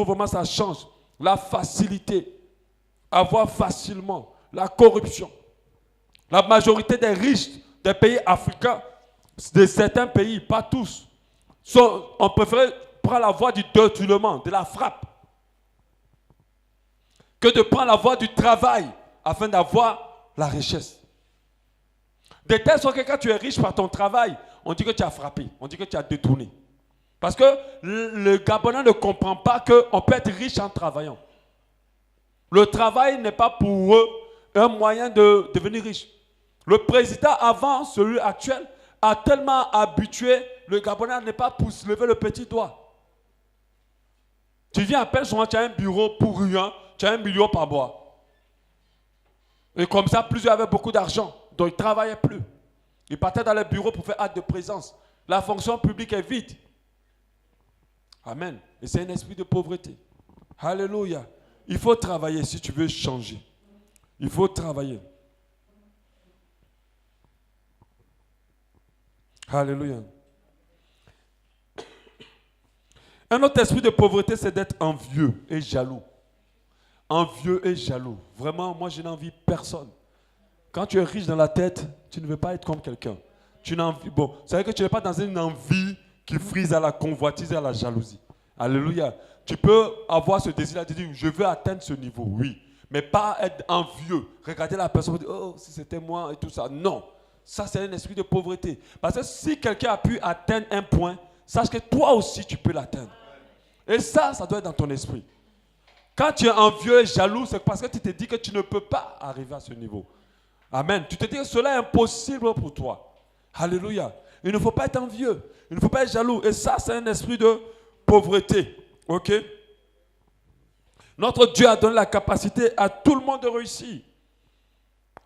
vraiment que ça change. La facilité. Avoir facilement. La corruption. La majorité des riches des pays africains, de certains pays, pas tous, ont préféré prendre la voie du détournement, de la frappe, que de prendre la voie du travail afin d'avoir la richesse. De telle sorte que quand tu es riche par ton travail, on dit que tu as frappé, on dit que tu as détourné. Parce que le Gabonais ne comprend pas qu'on peut être riche en travaillant. Le travail n'est pas pour eux un moyen de devenir riche. Le président avant, celui actuel, a tellement habitué le Gabonais à ne pas se lever le petit doigt. Tu viens à peine souvent, tu as un bureau pour rien, tu as 1 million par mois. Et comme ça, plusieurs avaient beaucoup d'argent, donc ils ne travaillaient plus. Ils partaient dans les bureaux pour faire acte de présence. La fonction publique est vide. Amen. Et c'est un esprit de pauvreté. Alléluia. Il faut travailler si tu veux changer. Il faut travailler. Alléluia. Un autre esprit de pauvreté, c'est d'être envieux et jaloux. Envieux et jaloux. Vraiment, moi, je n'envie personne. Quand tu es riche dans la tête, tu ne veux pas être comme quelqu'un. Bon, c'est vrai que tu n'es pas dans une envie qui frise à la convoitise et à la jalousie. Alléluia. Tu peux avoir ce désir-là de dire, je veux atteindre ce niveau, oui. Mais pas être envieux. Regarder la personne et dire, oh, si c'était moi et tout ça. Non. Ça, c'est un esprit de pauvreté. Parce que si quelqu'un a pu atteindre un point, sache que toi aussi, tu peux l'atteindre. Et ça doit être dans ton esprit. Quand tu es envieux et jaloux, c'est parce que tu te dis que tu ne peux pas arriver à ce niveau. Amen. Tu te dis que cela est impossible pour toi. Alléluia. Il ne faut pas être envieux. Il ne faut pas être jaloux. Et ça, c'est un esprit de pauvreté. Ok? Notre Dieu a donné la capacité à tout le monde de réussir.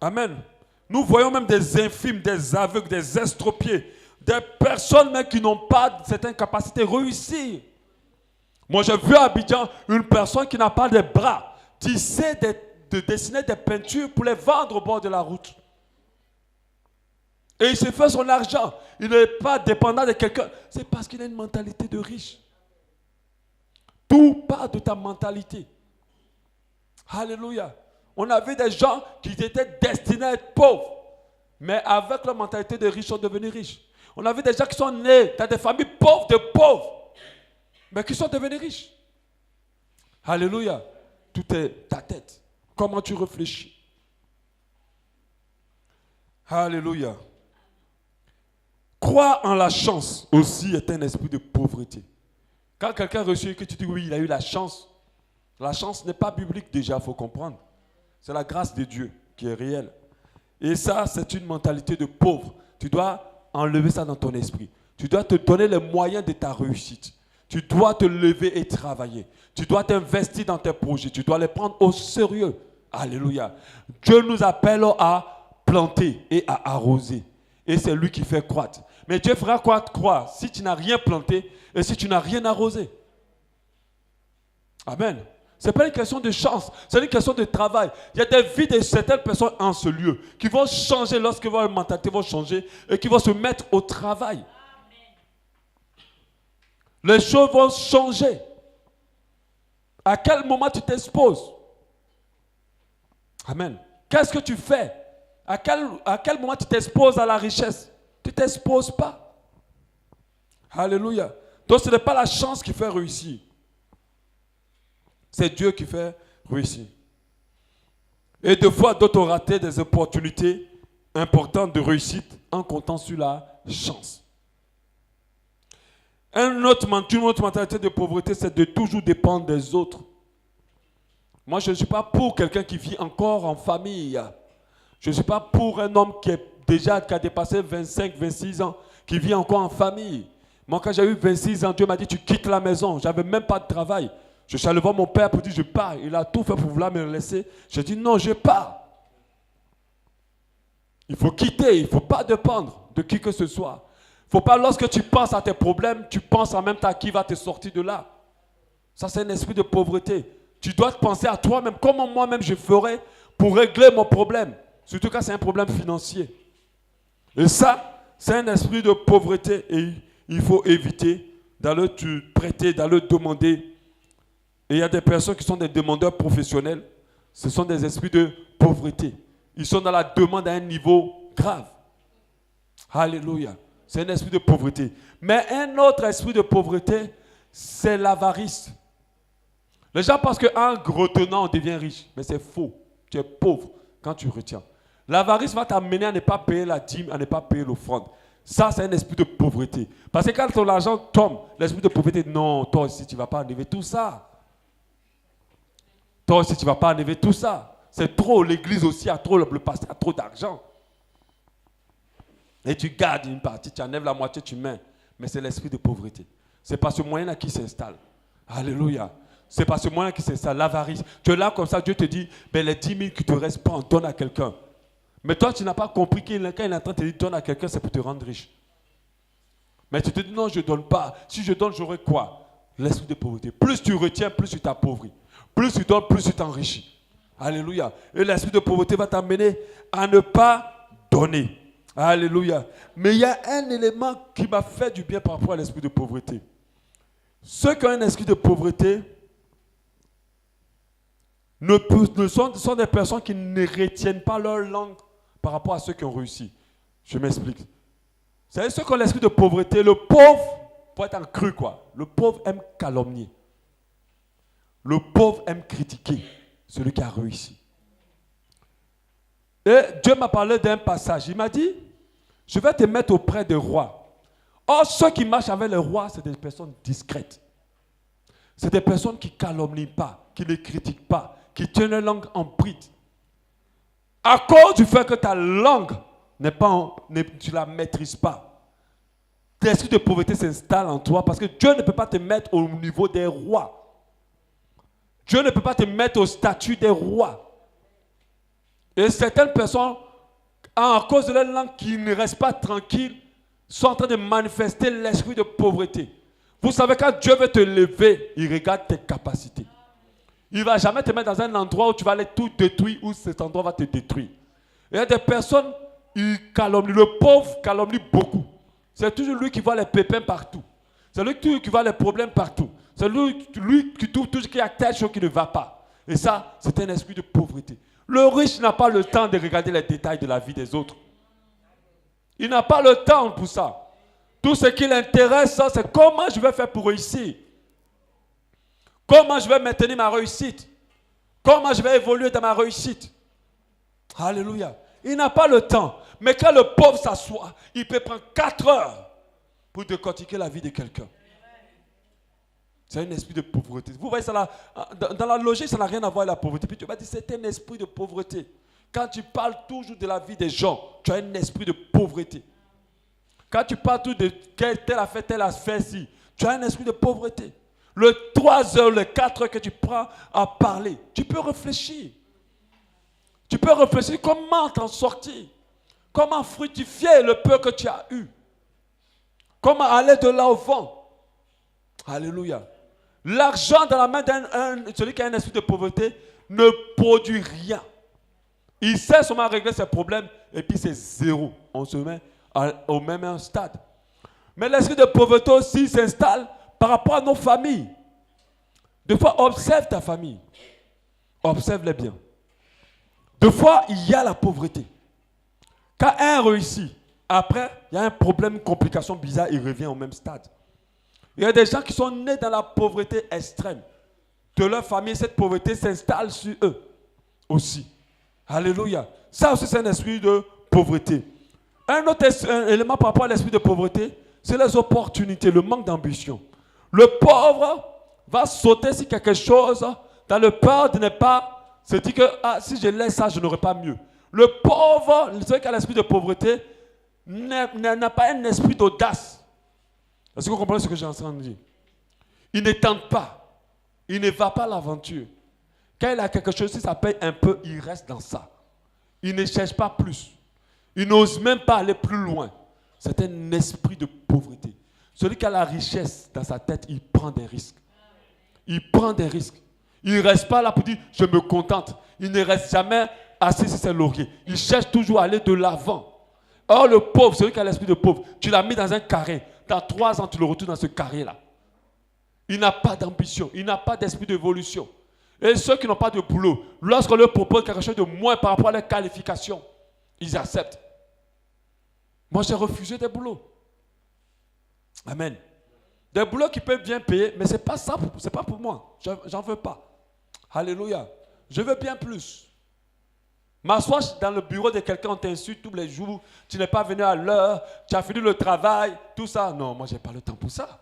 Amen. Nous voyons même des infimes, des aveugles, des estropiés, des personnes même qui n'ont pas certaines capacités réussir. Moi, j'ai vu à Abidjan une personne qui n'a pas de bras tisser de dessiner des peintures pour les vendre au bord de la route. Et il se fait son argent. Il n'est pas dépendant de quelqu'un. C'est parce qu'il a une mentalité de riche. Tout part de ta mentalité. Alléluia. On a vu des gens qui étaient destinés à être pauvres, mais avec leur mentalité de riche, sont devenus riches. On a vu des gens qui sont nés dans des familles pauvres de pauvres, mais qui sont devenus riches. Alléluia. Tout est ta tête. Comment tu réfléchis. Alléluia. Croire en la chance aussi est un esprit de pauvreté. Quand quelqu'un reçoit que tu dis oui, il a eu la chance n'est pas biblique déjà, il faut comprendre. C'est la grâce de Dieu qui est réelle. Et ça, c'est une mentalité de pauvre. Tu dois enlever ça dans ton esprit. Tu dois te donner les moyens de ta réussite. Tu dois te lever et travailler. Tu dois t'investir dans tes projets. Tu dois les prendre au sérieux. Alléluia. Dieu nous appelle à planter et à arroser. Et c'est lui qui fait croître. Mais Dieu fera croire si tu n'as rien planté et si tu n'as rien arrosé. Amen. Ce n'est pas une question de chance, c'est une question de travail. Il y a des vies de certaines personnes en ce lieu qui vont changer lorsque leur mentalité va changer et qui vont se mettre au travail. Les choses vont changer. À quel moment tu t'exposes? Amen. Qu'est-ce que tu fais? À quel moment tu t'exposes à la richesse? Tu ne t'exposes pas. Alléluia. Donc ce n'est pas la chance qui fait réussir. C'est Dieu qui fait réussir. Et des fois, d'autres ont raté des opportunités importantes de réussite en comptant sur la chance. Une autre mentalité de pauvreté, c'est de toujours dépendre des autres. Moi, je ne suis pas pour quelqu'un qui vit encore en famille. Je ne suis pas pour un homme qui a dépassé 25, 26 ans, qui vit encore en famille. Moi, quand j'ai eu 26 ans, Dieu m'a dit, tu quittes la maison. Je n'avais même pas de travail. Je suis allé voir mon père pour dire, je pars. Il a tout fait pour vouloir me laisser. J'ai dit, non, je pars. Il faut quitter, il ne faut pas dépendre de qui que ce soit. Il ne faut pas, lorsque tu penses à tes problèmes, tu penses en même temps à qui va te sortir de là. Ça, c'est un esprit de pauvreté. Tu dois te penser à toi-même, comment moi-même je ferais pour régler mon problème. Surtout quand c'est un problème financier. Et ça, c'est un esprit de pauvreté et il faut éviter d'aller te prêter, d'aller demander. Et il y a des personnes qui sont des demandeurs professionnels. Ce sont des esprits de pauvreté. Ils sont dans la demande à un niveau grave. Alléluia. C'est un esprit de pauvreté. Mais un autre esprit de pauvreté, c'est l'avarice. Les gens pensent qu'en retenant, on devient riche. Mais c'est faux. Tu es pauvre quand tu retiens. L'avarice va t'amener à ne pas payer la dîme, à ne pas payer l'offrande. Ça, c'est un esprit de pauvreté. Parce que quand ton argent tombe, l'esprit de pauvreté, non, toi aussi, tu ne vas pas enlever tout ça. Toi aussi, tu ne vas pas enlever tout ça. C'est trop, l'église aussi a trop, le pasteur a trop d'argent. Et tu gardes une partie, tu enlèves la moitié, tu mets. Mais c'est l'esprit de pauvreté. C'est pas ce moyen-là qui s'installe. Alléluia. C'est pas ce moyen-là qui s'installe. L'avarice. Tu es là comme ça, Dieu te dit, ben les 10 000 qui te restent, prends, donne à quelqu'un. Mais toi, tu n'as pas compris quand il est en train de te dire, donne à quelqu'un, c'est pour te rendre riche. Mais tu te dis, non, je ne donne pas. Si je donne, j'aurai quoi? L'esprit de pauvreté. Plus tu retiens, plus tu t'appauvris. Plus tu donnes, plus tu t'enrichis. Alléluia. Et l'esprit de pauvreté va t'amener à ne pas donner. Alléluia. Mais il y a un élément qui m'a fait du bien par rapport à l'esprit de pauvreté. Ceux qui ont un esprit de pauvreté sont des personnes qui ne retiennent pas leur langue par rapport à ceux qui ont réussi. Je m'explique. Vous savez, ceux qui ont l'esprit de pauvreté, le pauvre, pour être en cru quoi, le pauvre aime calomnier. Le pauvre aime critiquer celui qui a réussi. Et Dieu m'a parlé d'un passage. Il m'a dit, je vais te mettre auprès des rois. Or, ceux qui marchent avec les rois, c'est des personnes discrètes. C'est des personnes qui ne calomnient pas, qui ne critiquent pas, qui tiennent leur langue en bride. À cause du fait que ta langue tu ne la maîtrises pas, l'esprit de pauvreté s'installe en toi parce que Dieu ne peut pas te mettre au niveau des rois. Dieu ne peut pas te mettre au statut des rois. Et certaines personnes, à cause de leur langue qui ne restent pas tranquilles, sont en train de manifester l'esprit de pauvreté. Vous savez, quand Dieu veut te lever, il regarde tes capacités. Il ne va jamais te mettre dans un endroit où tu vas aller tout détruire, où cet endroit va te détruire. Il y a des personnes, ils calomnient. Le pauvre calomnie beaucoup. C'est toujours lui qui voit les pépins partout. C'est lui qui voit les problèmes partout. C'est lui qui trouve toujours qu'il y a telle chose qui ne va pas. Et ça, c'est un esprit de pauvreté. Le riche n'a pas le temps de regarder les détails de la vie des autres. Il n'a pas le temps pour ça. Tout ce qui l'intéresse, c'est comment je vais faire pour réussir. Comment je vais maintenir ma réussite. Comment je vais évoluer dans ma réussite. Alléluia. Il n'a pas le temps. Mais quand le pauvre s'assoit, il peut prendre 4 heures pour décortiquer la vie de quelqu'un. C'est un esprit de pauvreté. Vous voyez, dans la logique, ça n'a rien à voir avec la pauvreté. Puis tu vas dire, c'est un esprit de pauvreté. Quand tu parles toujours de la vie des gens, tu as un esprit de pauvreté. Quand tu parles toujours de telle a fait ci, tu as un esprit de pauvreté. Le 3 heures, les 4 heures que tu prends à parler, tu peux réfléchir. Tu peux réfléchir comment t'en sortir. Comment fructifier le peu que tu as eu. Comment aller de là au vent. Alléluia. L'argent dans la main de celui qui a un esprit de pauvreté ne produit rien. Il sait seulement régler ses problèmes et puis c'est zéro. On se met au même stade. Mais l'esprit de pauvreté aussi s'installe par rapport à nos familles. Des fois, observe ta famille. Observe-les bien. Des fois, il y a la pauvreté. Quand un réussit, après, il y a un problème, une complication bizarre, il revient au même stade. Il y a des gens qui sont nés dans la pauvreté extrême. De leur famille, cette pauvreté s'installe sur eux aussi. Alléluia. Ça aussi, c'est un esprit de pauvreté. Un autre élément par rapport à l'esprit de pauvreté, c'est les opportunités, le manque d'ambition. Le pauvre va sauter sur quelque chose dans le peur de ne pas se dire que si je laisse ça, je n'aurai pas mieux. Le pauvre, celui qui a l'esprit de pauvreté, n'a pas un esprit d'audace. Est-ce que vous comprenez ce que j'ai en train de dire? Il ne tente pas. Il ne va pas à l'aventure. Quand il a quelque chose, si ça paye un peu, il reste dans ça. Il ne cherche pas plus. Il n'ose même pas aller plus loin. C'est un esprit de pauvreté. Celui qui a la richesse dans sa tête, il prend des risques. Il prend des risques. Il ne reste pas là pour dire, je me contente. Il ne reste jamais assis sur ses lauriers. Il cherche toujours à aller de l'avant. Or, le pauvre, celui qui a l'esprit de pauvre, tu l'as mis dans un carré. Dans 3 ans, tu le retrouves dans ce carré-là. Il n'a pas d'ambition. Il n'a pas d'esprit d'évolution. Et ceux qui n'ont pas de boulot, lorsqu'on leur propose quelque chose de moins par rapport à leurs qualifications, ils acceptent. Moi, j'ai refusé des boulots. Amen. Des boulots qui peuvent bien payer, mais ce n'est pas ça, c'est pas pour moi. J'en veux pas. Alléluia. Je veux bien plus. M'asseoir dans le bureau de quelqu'un, on t'insulte tous les jours, tu n'es pas venu à l'heure, tu as fini le travail, tout ça. Non, moi, je n'ai pas le temps pour ça.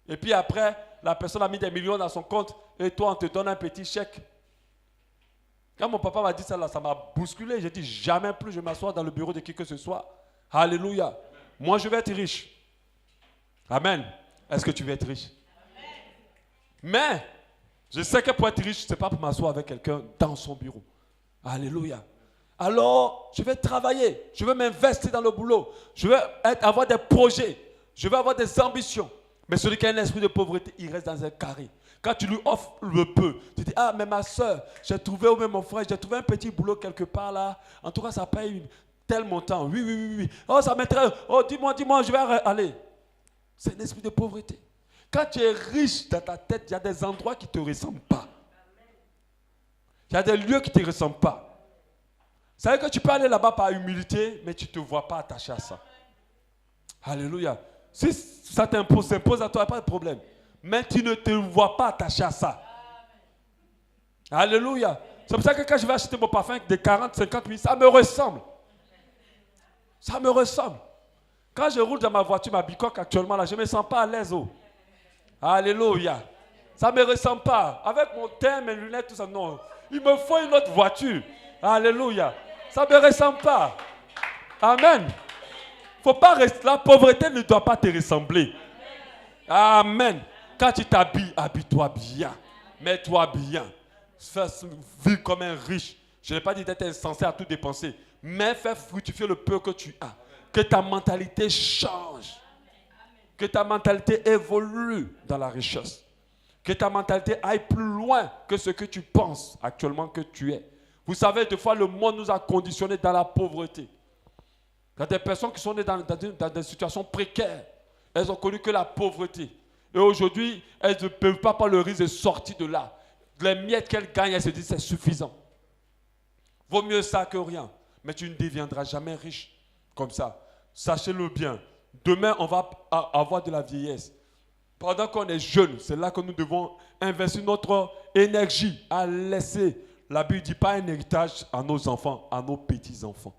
Et puis après, la personne a mis des millions dans son compte et toi, on te donne un petit chèque. Quand mon papa m'a dit ça, là, ça m'a bousculé. J'ai dit, jamais plus je m'assois dans le bureau de qui que ce soit. Alléluia. Moi, je vais être riche. Amen. Est-ce que tu veux être riche? Amen. Mais, je sais que pour être riche, ce n'est pas pour m'asseoir avec quelqu'un dans son bureau. Alléluia. Alors, je vais travailler. Je vais m'investir dans le boulot. Je vais avoir des projets. Je vais avoir des ambitions. Mais celui qui a un esprit de pauvreté, il reste dans un carré. Quand tu lui offres le peu, tu dis, mais ma soeur, j'ai trouvé, ou même mon frère, j'ai trouvé un petit boulot quelque part là. En tout cas, ça paye tel montant. Oui. Oh, ça m'intéresse. Oh, dis-moi, je vais aller. C'est un esprit de pauvreté. Quand tu es riche dans ta tête, il y a des endroits qui ne te ressemblent pas. Il y a des lieux qui ne te ressemblent pas. C'est vrai que tu peux aller là-bas par humilité, mais tu ne te vois pas attaché à ça. Alléluia. Si ça s'impose à toi, pas de problème. Mais tu ne te vois pas attaché à ça. Alléluia. C'est pour ça que quand je vais acheter mon parfum de 40, 50 000, ça me ressemble. Ça me ressemble. Quand je roule dans ma voiture, ma bicoque actuellement, là, je ne me sens pas à l'aise. Oh. Alléluia. Ça ne me ressemble pas. Avec mon teint, mes lunettes, tout ça, non. Il me faut une autre voiture. Alléluia. Ça ne me ressemble pas. Amen. Faut pas rester. La pauvreté ne doit pas te ressembler. Amen. Quand tu t'habilles, habille-toi bien. Mets-toi bien. Vis comme un riche. Je n'ai pas dit d'être insensé à tout dépenser. Mais fais fructifier le peu que tu as. Que ta mentalité change. Que ta mentalité évolue dans la richesse. Que ta mentalité aille plus loin que ce que tu penses actuellement que tu es. Vous savez, des fois, le monde nous a conditionnés dans la pauvreté. Il y a des personnes qui sont nées dans des situations précaires. Elles ont connu que la pauvreté. Et aujourd'hui, elles ne peuvent pas prendre le risque de sortir de là. Les miettes qu'elles gagnent, elles se disent c'est suffisant. Vaut mieux ça que rien. Mais tu ne deviendras jamais riche comme ça. Sachez-le bien. Demain, on va avoir de la vieillesse. Pendant qu'on est jeune, c'est là que nous devons investir notre énergie à laisser. La Bible ne dit pas un héritage à nos enfants, à nos petits-enfants.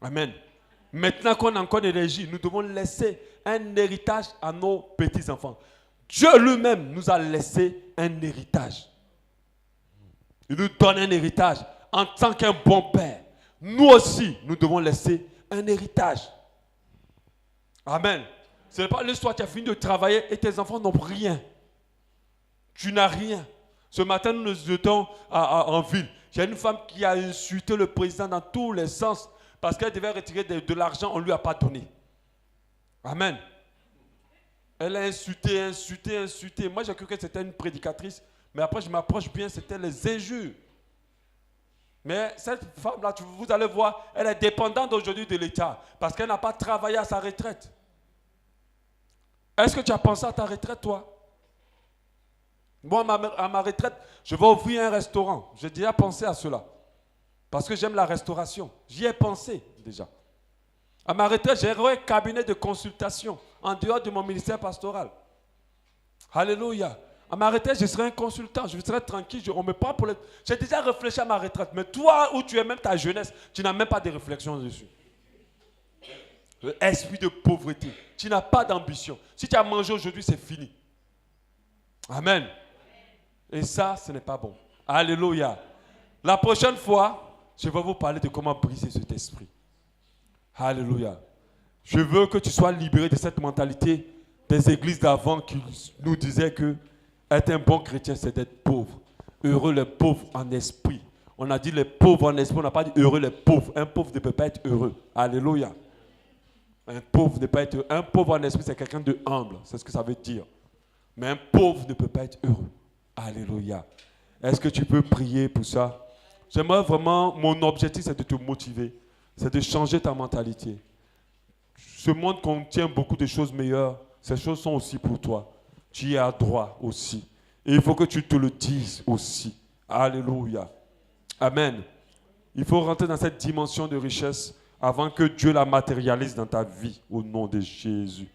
Amen. Maintenant qu'on a encore l'énergie, nous devons laisser un héritage à nos petits-enfants. Dieu lui-même nous a laissé un héritage. Il nous donne un héritage en tant qu'un bon père. Nous aussi, nous devons laisser un héritage. Amen. Ce n'est pas l'histoire, tu as fini de travailler et tes enfants n'ont rien. Tu n'as rien. Ce matin, nous étions en ville. Il y a une femme qui a insulté le président dans tous les sens parce qu'elle devait retirer de l'argent, on ne lui a pas donné. Amen. Elle a insulté. Moi, j'ai cru que c'était une prédicatrice, mais après, je m'approche bien, c'était les injures. Mais cette femme-là, vous allez voir, elle est dépendante aujourd'hui de l'État parce qu'elle n'a pas travaillé à sa retraite. Est-ce que tu as pensé à ta retraite, toi? Moi, à ma retraite, je vais ouvrir un restaurant. J'ai déjà pensé à cela. Parce que j'aime la restauration. J'y ai pensé déjà. À ma retraite, j'ai un cabinet de consultation en dehors de mon ministère pastoral. Alléluia. À ma retraite, je serai un consultant. Je serai tranquille. On me prend pour J'ai déjà réfléchi à ma retraite. Mais toi, où tu es même ta jeunesse, tu n'as même pas de réflexion dessus. Esprit de pauvreté. Tu n'as pas d'ambition. Si tu as mangé aujourd'hui, c'est fini. Amen. Et ça, ce n'est pas bon. Alléluia. La prochaine fois, je vais vous parler de comment briser cet esprit. Alléluia. Je veux que tu sois libéré de cette mentalité des églises d'avant qui nous disaient que être un bon chrétien, c'est d'être pauvre. Heureux les pauvres en esprit. On a dit les pauvres en esprit, on n'a pas dit heureux les pauvres. Un pauvre ne peut pas être heureux. Alléluia. Un pauvre ne peut pas être heureux. Un pauvre en esprit, c'est quelqu'un de humble. C'est ce que ça veut dire. Mais un pauvre ne peut pas être heureux. Alléluia. Est-ce que tu peux prier pour ça? J'aimerais vraiment, mon objectif, c'est de te motiver. C'est de changer ta mentalité. Ce monde contient beaucoup de choses meilleures. Ces choses sont aussi pour toi. Tu y as droit aussi. Et il faut que tu te le dises aussi. Alléluia. Amen. Il faut rentrer dans cette dimension de richesse avant que Dieu la matérialise dans ta vie, au nom de Jésus.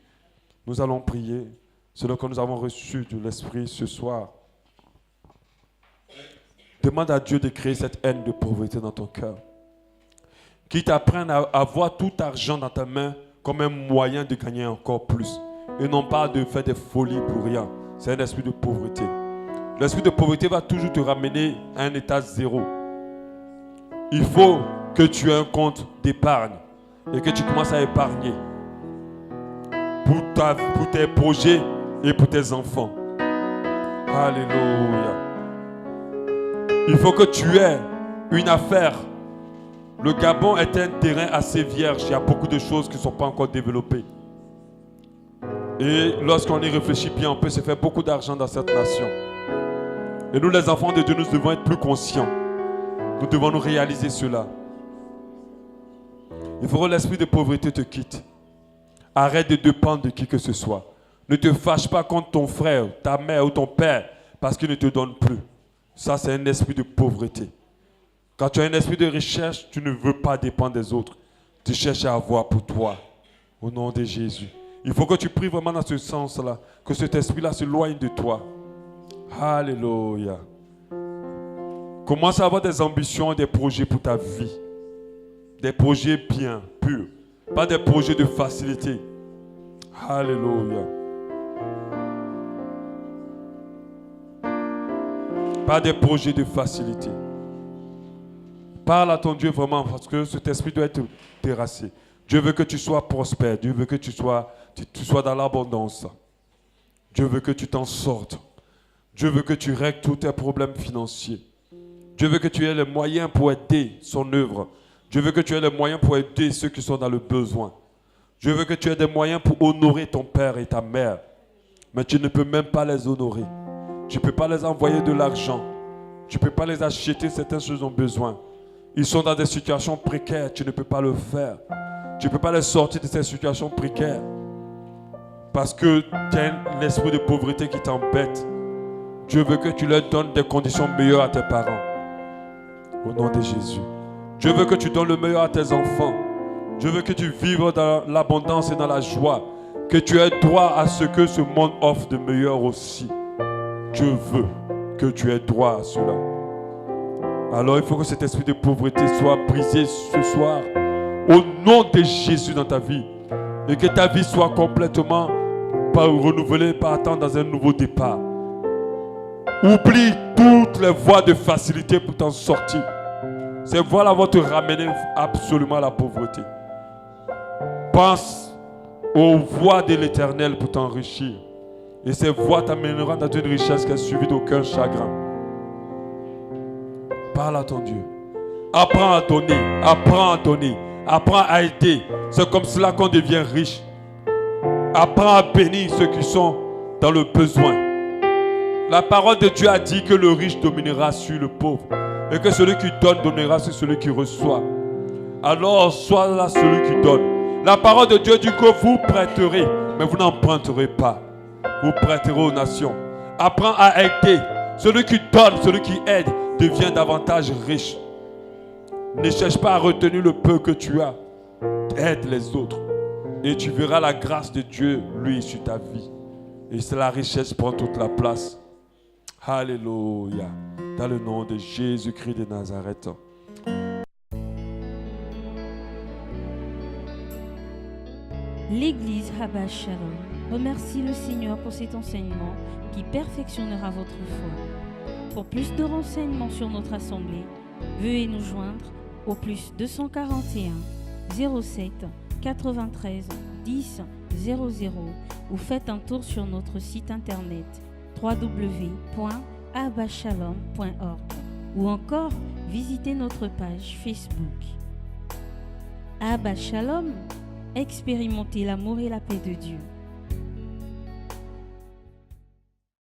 Nous allons prier. C'est ce que nous avons reçu de l'Esprit ce soir. Demande à Dieu de créer cette haine de pauvreté dans ton cœur. Qu'il t'apprenne à voir tout argent dans ta main comme un moyen de gagner encore plus. Et non pas de faire des folies pour rien. C'est un esprit de pauvreté. L'esprit de pauvreté va toujours te ramener à un état zéro. Il faut que tu aies un compte d'épargne et que tu commences à épargner pour tes projets et pour tes enfants. Alléluia. Il faut que tu aies une affaire. Le Gabon est un terrain assez vierge. Il y a beaucoup de choses qui ne sont pas encore développées. Et lorsqu'on y réfléchit bien, on peut se faire beaucoup d'argent dans cette nation. Et nous, les enfants de Dieu, nous devons être plus conscients. Nous devons nous réaliser cela. Il faut que l'esprit de pauvreté te quitte. Arrête de dépendre de qui que ce soit. Ne te fâche pas contre ton frère, ta mère ou ton père parce qu'il ne te donne plus. Ça, c'est un esprit de pauvreté. Quand tu as un esprit de richesse, tu ne veux pas dépendre des autres. Tu cherches à avoir pour toi. Au nom de Jésus. Il faut que tu pries vraiment dans ce sens-là. Que cet esprit-là s'éloigne de toi. Alléluia. Commence à avoir des ambitions et des projets pour ta vie. Des projets bien, purs. Pas des projets de facilité. Alléluia. pas des projets de facilité. Parle à ton Dieu vraiment parce que cet esprit doit être terrassé. Dieu veut que tu sois prospère. Dieu veut que tu sois dans l'abondance. Dieu veut que tu t'en sortes. Dieu veut que tu règles tous tes problèmes financiers. Dieu veut que tu aies les moyens pour aider son œuvre. Dieu veut que tu aies les moyens pour aider ceux qui sont dans le besoin. Dieu veut que tu aies des moyens pour honorer ton père et ta mère. Mais tu ne peux même pas les honorer. Tu ne peux pas les envoyer de l'argent. Tu ne peux pas les acheter certaines choses dont besoin. Ils sont dans des situations précaires. Tu ne peux pas le faire. Tu ne peux pas les sortir de ces situations précaires. Parce que tu as un esprit de pauvreté qui t'embête. Dieu veut que tu leur donnes des conditions meilleures à tes parents. Au nom de Jésus. Dieu veut que tu donnes le meilleur à tes enfants. Dieu veut que tu vives dans l'abondance et dans la joie. Que tu aies droit à ce que ce monde offre de meilleur aussi. Dieu veut que tu aies droit à cela. Alors il faut que cet esprit de pauvreté soit brisé ce soir. Au nom de Jésus dans ta vie. Et que ta vie soit complètement renouvelée, partant dans un nouveau départ. Oublie toutes les voies de facilité pour t'en sortir. Ces voies-là vont te ramener absolument à la pauvreté. Pense aux voies de l'Éternel pour t'enrichir. Et ces voies t'amèneront dans une richesse qui est suivie d'aucun chagrin. Parle à ton Dieu. Apprends à donner. Apprends à donner. Apprends à aider. C'est comme cela qu'on devient riche. Apprends à bénir ceux qui sont dans le besoin. La parole de Dieu a dit que le riche dominera sur le pauvre. Et que celui qui donne donnera sur celui qui reçoit. Alors sois là celui qui donne. La parole de Dieu dit que vous prêterez, mais vous n'emprunterez pas. Vous prêterez aux nations. Apprends à aider. Celui qui donne, celui qui aide, devient davantage riche. Ne cherche pas à retenir le peu que tu as. Aide les autres. Et tu verras la grâce de Dieu, lui, sur ta vie. Et c'est la richesse prend toute la place. Alléluia. Dans le nom de Jésus-Christ de Nazareth. L'église Abba Shalom remercie le Seigneur pour cet enseignement qui perfectionnera votre foi. Pour plus de renseignements sur notre assemblée, veuillez nous joindre au plus 241 07 93 10 00 ou faites un tour sur notre site internet www.abbashalom.org ou encore visitez notre page Facebook. Abba Shalom, expérimentez l'amour et la paix de Dieu.